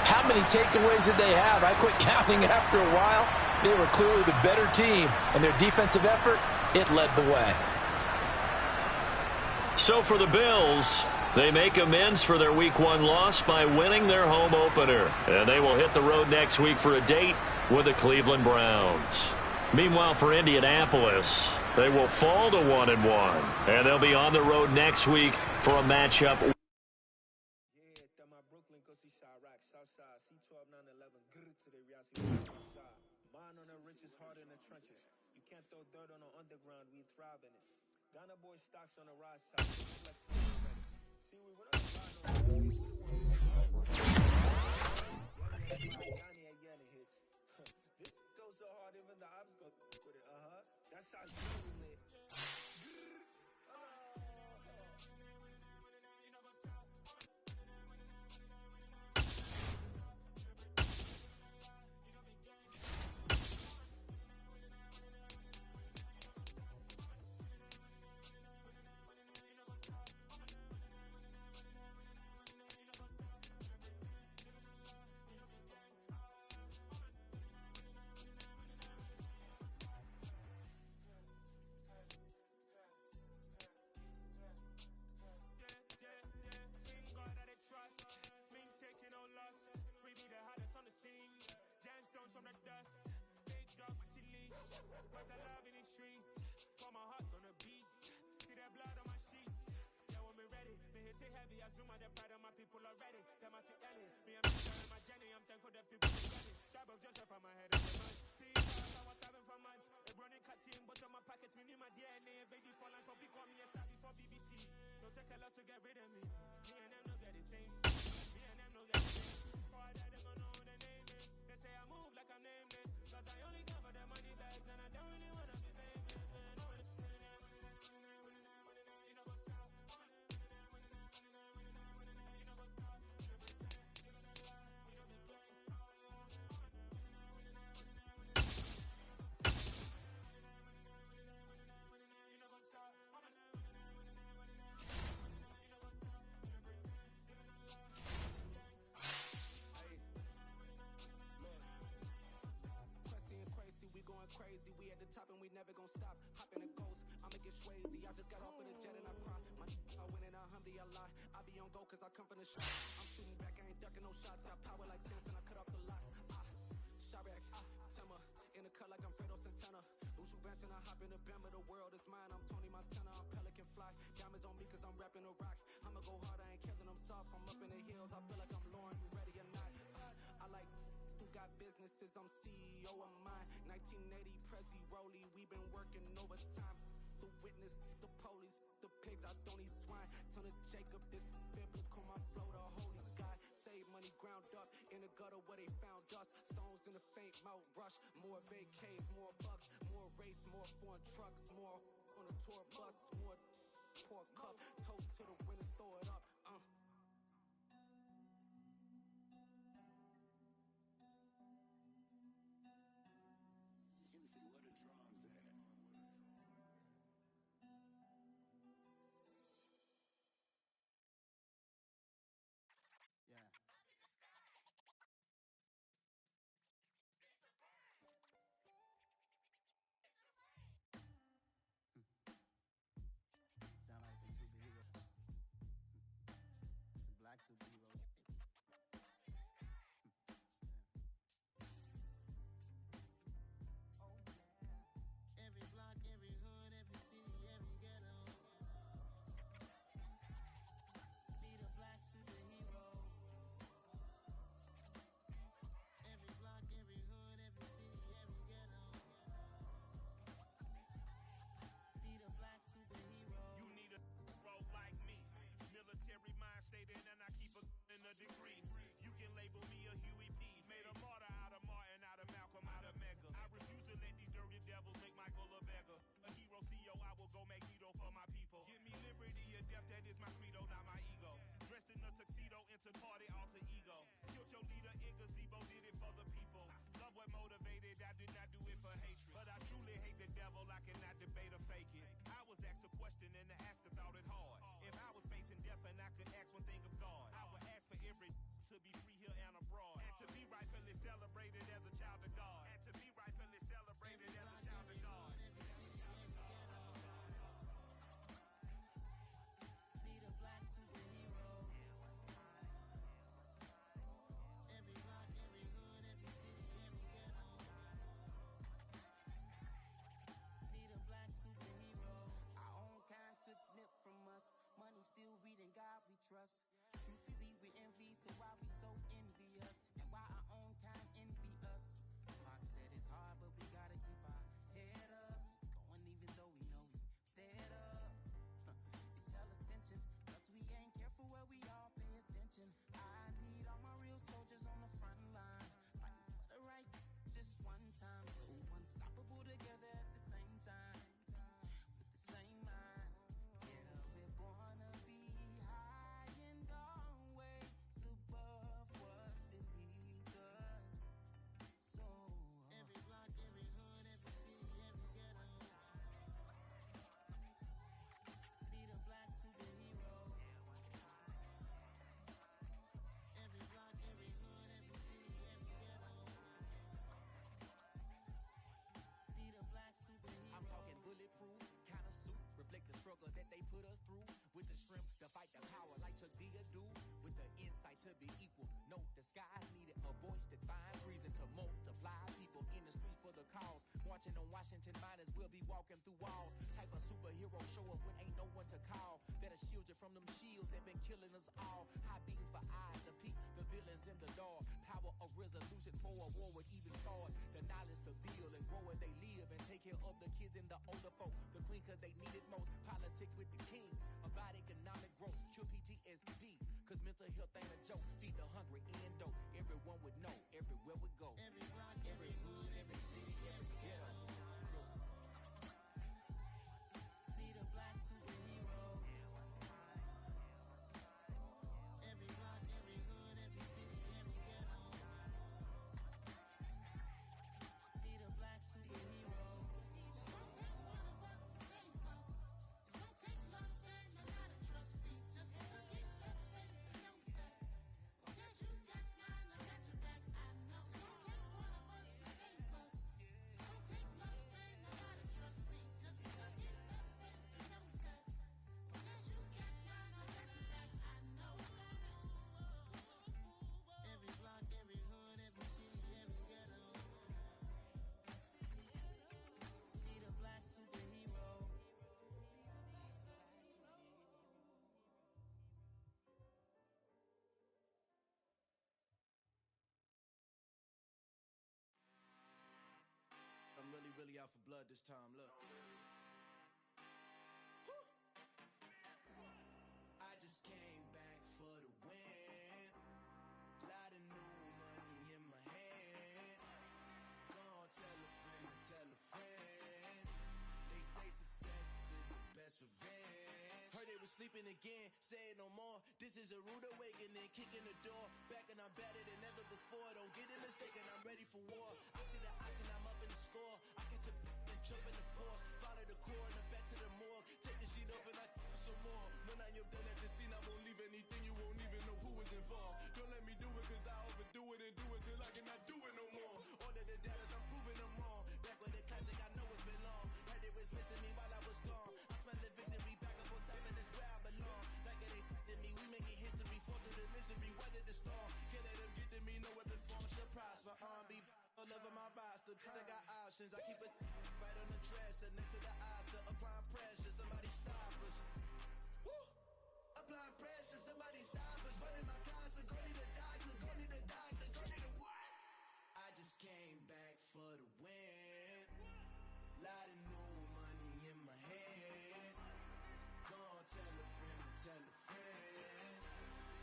How many takeaways did they have? I quit counting after a while. They were clearly the better team, and their defensive effort, it led the way. So for the Bills, they make amends for their Week 1 loss by winning their home opener. And they will hit the road next week for a date with the Cleveland Browns. Meanwhile, for Indianapolis, they will fall to 1-1. And they'll be on the road next week for a matchup. I'm CEO of mine. 1980 Prezi Rolly, we've been working overtime. The witness, the police, the pigs, I don't eat swine. Son of Jacob, this biblical, my flow, the holy God. Save money ground up in the gutter where they found us. Stones in the faint mouth rush. More vacays, more bucks, more race, more foreign trucks, more on a tour bus, more pork cup. Toast to the winners, throw it up. tuxedo, entered party, alter ego. Killed your leader in gazebo, did it for the people. Love what motivated, I did not do it for hatred. But I truly hate the devil, I cannot debate or fake it. I was asked a question and the asker thought it hard. If I was facing death and I could ask one thing of God, I would ask for every to be free here and abroad. And to be rightfully celebrated as a child of God. And to be rightfully celebrated as a child of God. Need a black superhero. Every block, every hood, every city, every ghetto. Need a black superhero. Our own kind took nip from us. Money still reading God we trust. Truthfully we envy, so why we so envious? And why our own kind envy us? Pac said it's hard, but we gotta keep our head up. Going even though we know we fed up. It's hell attention, cause we ain't careful where we all pay attention. I need all my real soldiers on the front line, fighting for the right just one time. So unstoppable together at the same time, with the same mind. Yeah, we're gonna be high and always above what's beneath us. So every block, every hood, every city, every ghetto. Need a black superhero. Every block, every hood, every city, every ghetto. Need a black superhero. I'm talking bulletproof kind of suit, reflect the struggle that they put us through. With the strength to fight the power like Chuck D do. With the insight to be equal. Note the sky needed a voice that finds reason to multiply. People in the streets for the cause. Marching on Washington, might as well be walking through walls. Type of superhero show up when ain't no one to call. That'll shield you from them shields that been killing us all. High beams for eyes to peek the villains in the dark. Power of resolution for a war would even start. The knowledge to build and grow where they live and take care of the kids and the older folk. The queen cause they need it most. Politics with the kings. About economic growth. Cure PTSD. Cause mental health ain't a joke. Feed the hungry and dope. Everyone would know. Everywhere we go. Every block, every hood, every city, every ghetto. Need a black superhero. Every block, every hood, every city, every ghetto. Need a black superhero. It's gonna take one of us to save us. It's gonna take love and a lot of trust. We just got to get that faith and know that. Because you got mine, I got your back. I know it's gonna take one of us to save us. It's gonna take love and a lot of trust. We just got to get that faith and know that. Because you got mine, I got your back. I know. Every block, every hood, every city, every ghetto. Need a black superhero. I'm really out for blood this time, look. Woo. I just came back for the win. Lot of new money in my hand. Gonna tell a friend to tell a friend. They say success is the best revenge. Heard they was sleeping again, saying no more. This is a rude awakening, kicking the door. Back and I'm better than ever before. Don't get it mistaken, I'm ready for war. I see the option, I'm up in the score. I catch a and jump in the course. Follow the core and the back to the morgue. Take the sheet off and I some more. When I am done at the scene, I won't leave anything. You won't even know who was involved. Don't let me do it cause I overdo it and do it till I cannot do it no more. All of the data's I'm proving them wrong. Back with the classic, I know it's been long. Right, they was missing me while I was gone. I smell the victory back up on time and it's where I belong. Like it ain't to me, we making history. Fall through the misery, weather the storm. Can't let them get to me, no weapon form shall prosper. R&B all over my roster. I got options, I keep it right on the dresser. Next to the Oscar, applying pressure. Somebody stop us. Woo! Applying pressure, somebody stop us. Running my concert, go need a doctor, go need a doctor, go need a what? I just came back for the win. Lot of new money in my hand. Gonna tell a friend to tell a friend.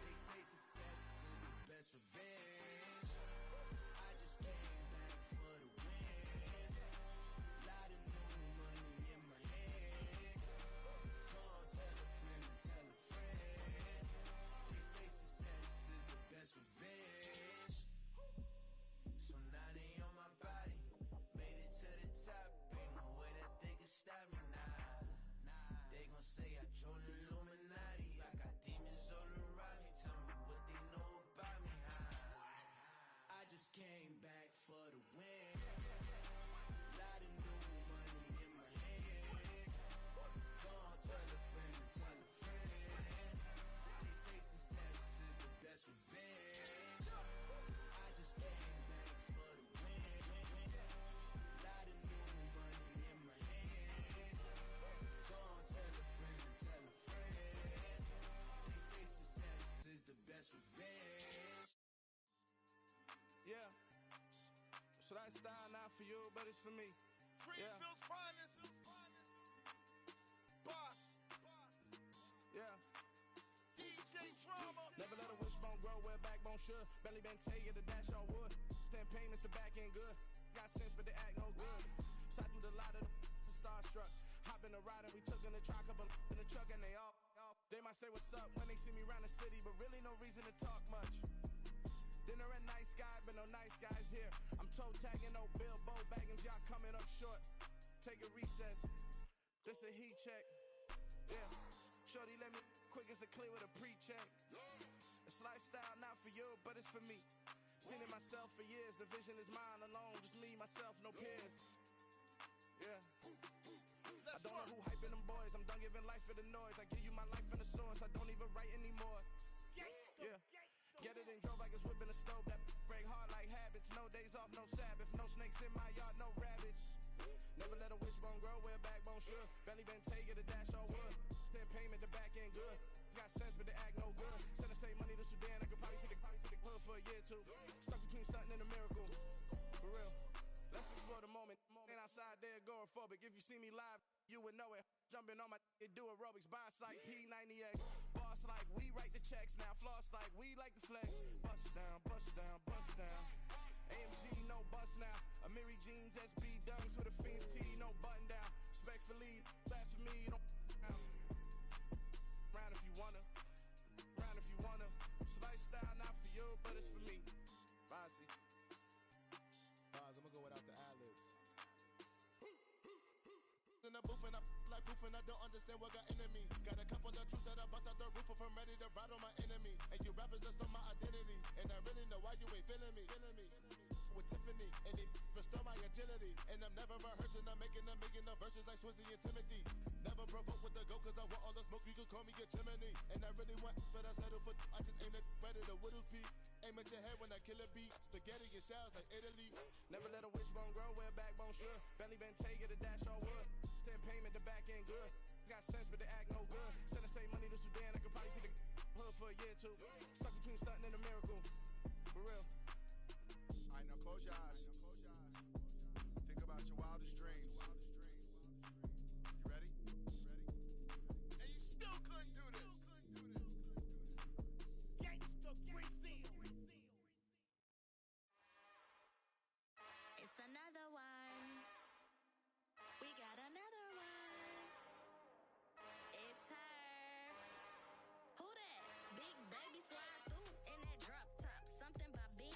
They say success is the best revenge. I just came back for the win. Lot of new money in my hand. for you, but it's for me. Greenfield's finest. Boss. Yeah. DJ Drama. Never let a wishbone grow where backbone should. Belly been taking the dash all wood. 10 payments, the back end good. Got sense, but they act no good. Shot through the lot of the starstruck. Hop in the ride and we took in the truck, couple in the truck, and they all. They might say what's up when they see me around the city, but really no reason to talk much. Dinner at nice guy, but no nice guys here. I'm toe tagging, no Bilbo Baggins, y'all coming up short. Take a recess. This a heat check. Yeah. Shorty let me quick as a clear with a pre-check. It's lifestyle, not for you, but it's for me. Seen it myself for years. The vision is mine alone. Just me, myself, no peers. Yeah. I don't know who hyping them boys. I'm done giving life for the noise. I give you my life in the source. I don't even write anymore. Yeah. Get it and drove like it's whipping a stove. That break hard like habits. No days off, no Sabbath. No snakes in my yard, no rabbits. Never let a wishbone grow where backbone should. Belly been taking the dash all wood. 10 payment, the back end good. Got sense, but they act no good. Send the same money to Sudan. I could probably take the hood for a year or two. Stuck between stunting and a miracle. For real. Let's explore the moment. Ain't outside there agoraphobic. If you see me live, you would know it. Jumping on my do aerobics. Buy site P90X. Boss like we write the checks now. Floss like we like the flex. Bust down, bust down, bust down. AMG, no bust now. Amiri jeans, SB dunks with a Fiends tee, no button down. Respectfully, that's for me, you don't down. Round if you wanna. Round if you wanna. It's lifestyle, not for you, but it's for me. Bossy. Bars, I'm gonna go without the ad-libs. In the booth and I like proof and I don't understand what got into me. Got a couple of truths that I bust out the roof if I'm ready to ride on my enemy. And you rappers just on my identity. And I really know why you ain't feeling me. With Tiffany and they restore my agility. And I'm never rehearsing, I'm making a million of verses like Swizzy and Timothy. Never provoke with the go cause I want all the smoke, you can call me a chimney. And I really want, but I settle for, I just aim at ready to Whittles Peak. Aim at your head when I kill a beat. Spaghetti and shells like Italy. Never let a wishbone grow where backbone should. Belly been taking the dash all wood. 10 payment, the back end good. Got sense, but they act no good. Send the same money to Sudan, I could probably take the hood for a year or two. Stuck between stunting and a miracle. For real. Alright, now close your eyes. Think about your wildest dreams. You ready? And you still couldn't do this. Gangsta Brazil. It's another one. We got another one. It's her. Who that? Big baby slide through in that drop top. Something about being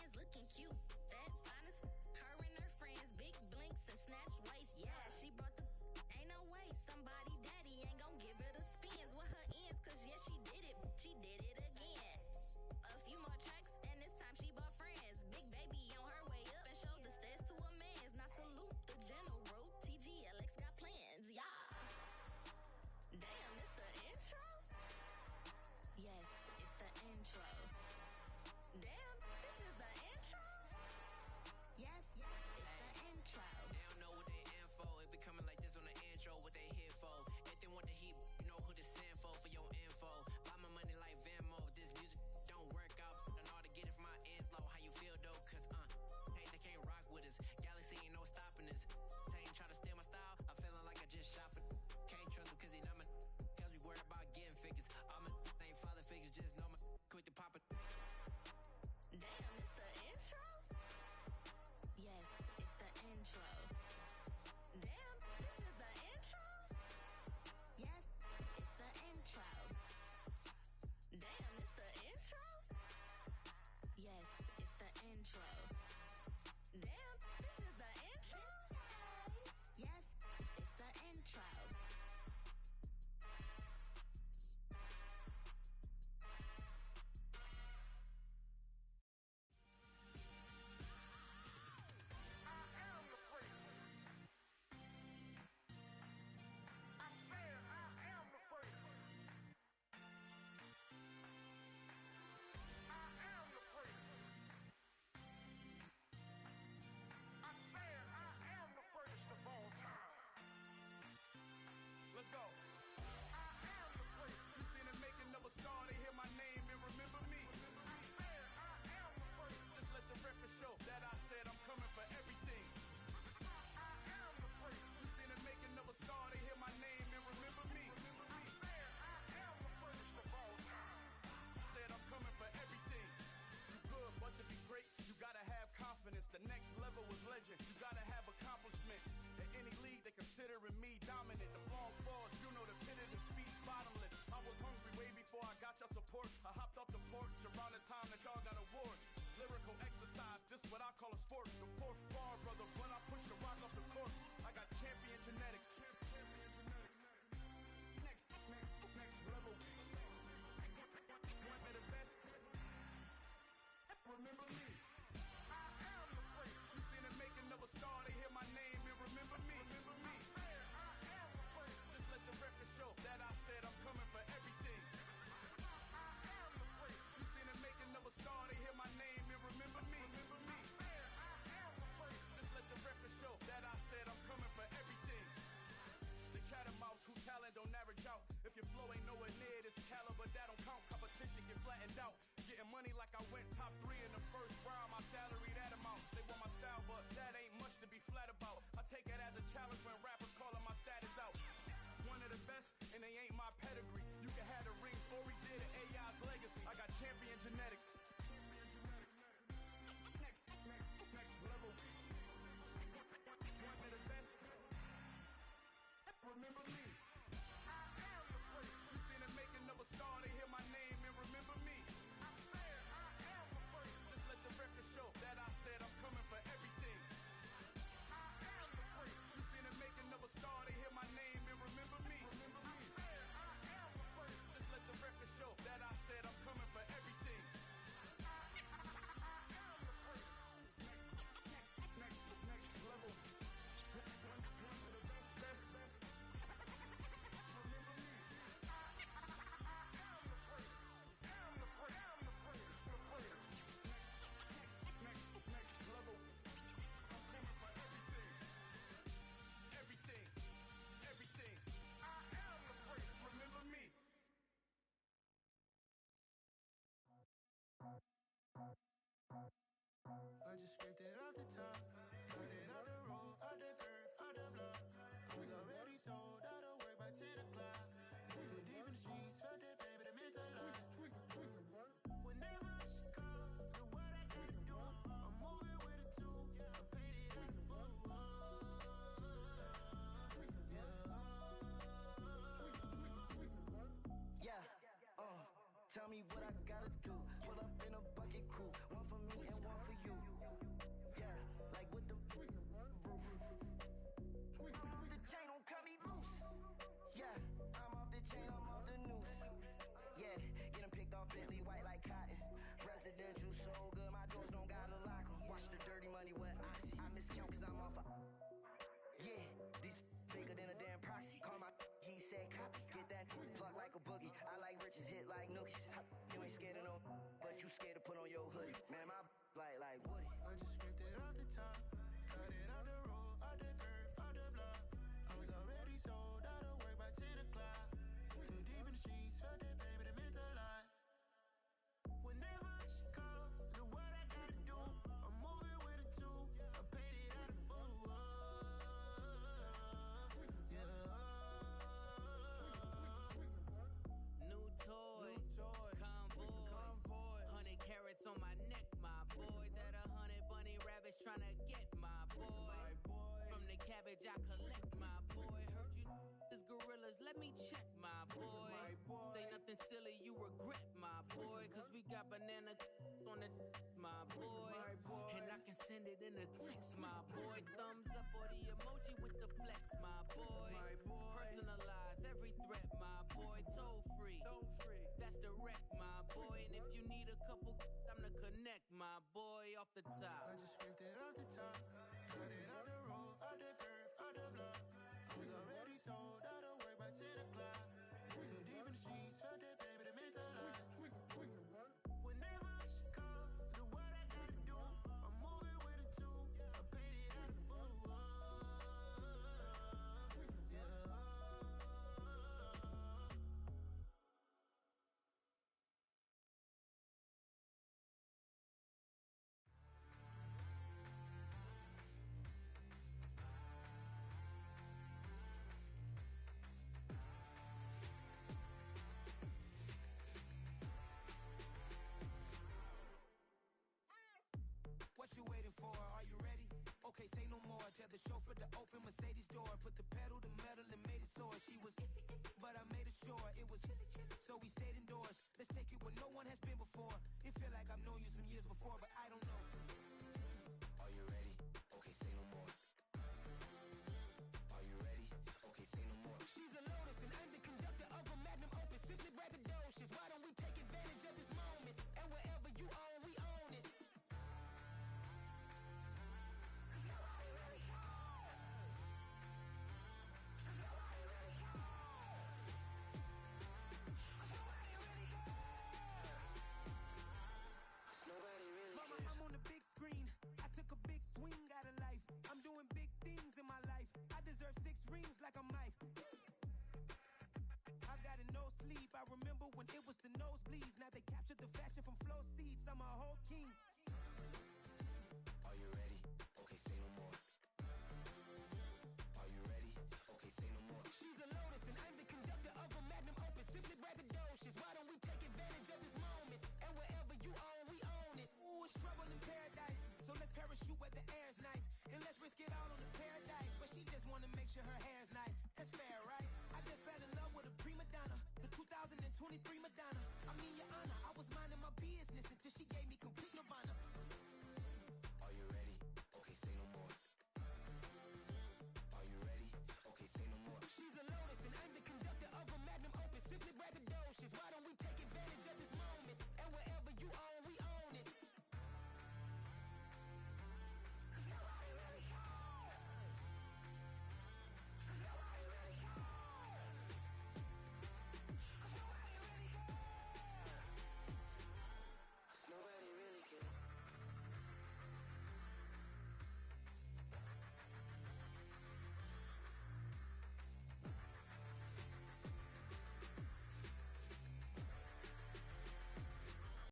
find out. Getting money like I went top 3 in the first round. My salary that amount. They want my style, but that ain't much to be flat about. I take it as a challenge when rappers calling my status out. One of the best, and they ain't my pedigree. You can have the rings, or we did it, AI's legacy. I got champion genetics. Next level. One of the best. Remember me. I am the first. You seen the making of a star, they hear my name and remember me. I am the first. Just let the record show that I said I'm coming for everything. I am the first. You seen the making of a star, they hear my name and remember me. I am the first. Just let the record show that I said I'm coming for everything. I am the first. Next level. One of the best. Remember me. I am the first. Am the first. Next level. I'm coming for everything. Everything. I am the first. Remember me. I just scraped it off the top, cut it out the road, out the curve, out the block. I was already sold, out of work by 10 o'clock. Too deep in the streets, felt that baby, the mental lie. Whenever she calls, do what I gotta do. I'm moving with a two, I paid it out the full. Yeah, tell me what I gotta do. Pull up in a bucket coupe, one for me and one for you. Yeah, like with the roof. I'm off the chain, don't cut me loose. Yeah, I'm off the chain, I'm off the noose. Yeah, getting picked off Bentley, white like cotton. Residential so good, my doors don't gotta lock 'em. Watch the dirty money with oxy. I miscount cause I'm off a. Yeah, these bigger than a damn proxy. Call my he said copy. Get that plug like a boogie. I like riches, hit like nookies. You ain't scared of no, but you scared to put on your hoodie. Man, my like Woody. I just scraped it off the top, cut it out the road, out the curve, out the block. I was already sold, out of work by 10 o'clock. Too deep in the streets, felt that baby, the mental lie. Whenever she calls, do what I gotta do. I'm moving with a two, I paid it out the full. New toys, convoys, 100 carats on my neck, my boy. That 100 bunny rabbits tryna get my boy. From the cabbage I collect, my boy. Heard you is gorillas, let me check, my boy. Say nothing silly, you regret, my boy. Cause we got banana on the my boy. And I can send it in a text, my boy. Thumbs up or the emoji with the flex, my boy. Personalize every threat, my boy. Toll free. That's direct, my boy. And if you need a couple, I'm to connect, my boy, off the top. I just scraped it off the top, cut it out the road, out the curve, out the block. I was already sold, out of work by 10 o'clock. Too deep in the streets, felt that baby, the mental lie. Whenever she calls, do what I gotta do. I'm moving with a two, I paid it out the full. What you waiting for? Are you ready? Okay, say no more. Tell the chauffeur to open Mercedes door. Put the pedal to metal and made it soar. She was, but I made it sure it was. So we stayed indoors. Let's take it where no one has been before. It feel like I've known you some years before, but I don't know. Are you ready? Okay, say no more. Are you ready? Okay, say no more. She's a Lotus and I'm the conductor of a Magnum Opus. Simply braggadocious. Why don't we take advantage of this moment? And wherever you own, we own it. I'm on the big screen. I took a big swing out of life. I'm doing big things in my life. I deserve 6 rings like I'm Mike. I got a no sleep. I remember when it was the no nosebleeds. Now they captured the fashion from flow seats. I'm a whole king. Are you ready? Okay, say no more. Are you ready? Okay, say no more. She's a lotus and I'm the conductor of a magnum opus. Simply braggadocious. Why don't we take advantage of this moment? And wherever you own, we own it. Ooh, it's trouble in paradise. So let's parachute where the air's nice. And let's risk it all on the paradise. But she just wanna make sure her hair's nice. That's fair, right? I just fell in love with a prima donna. The 2023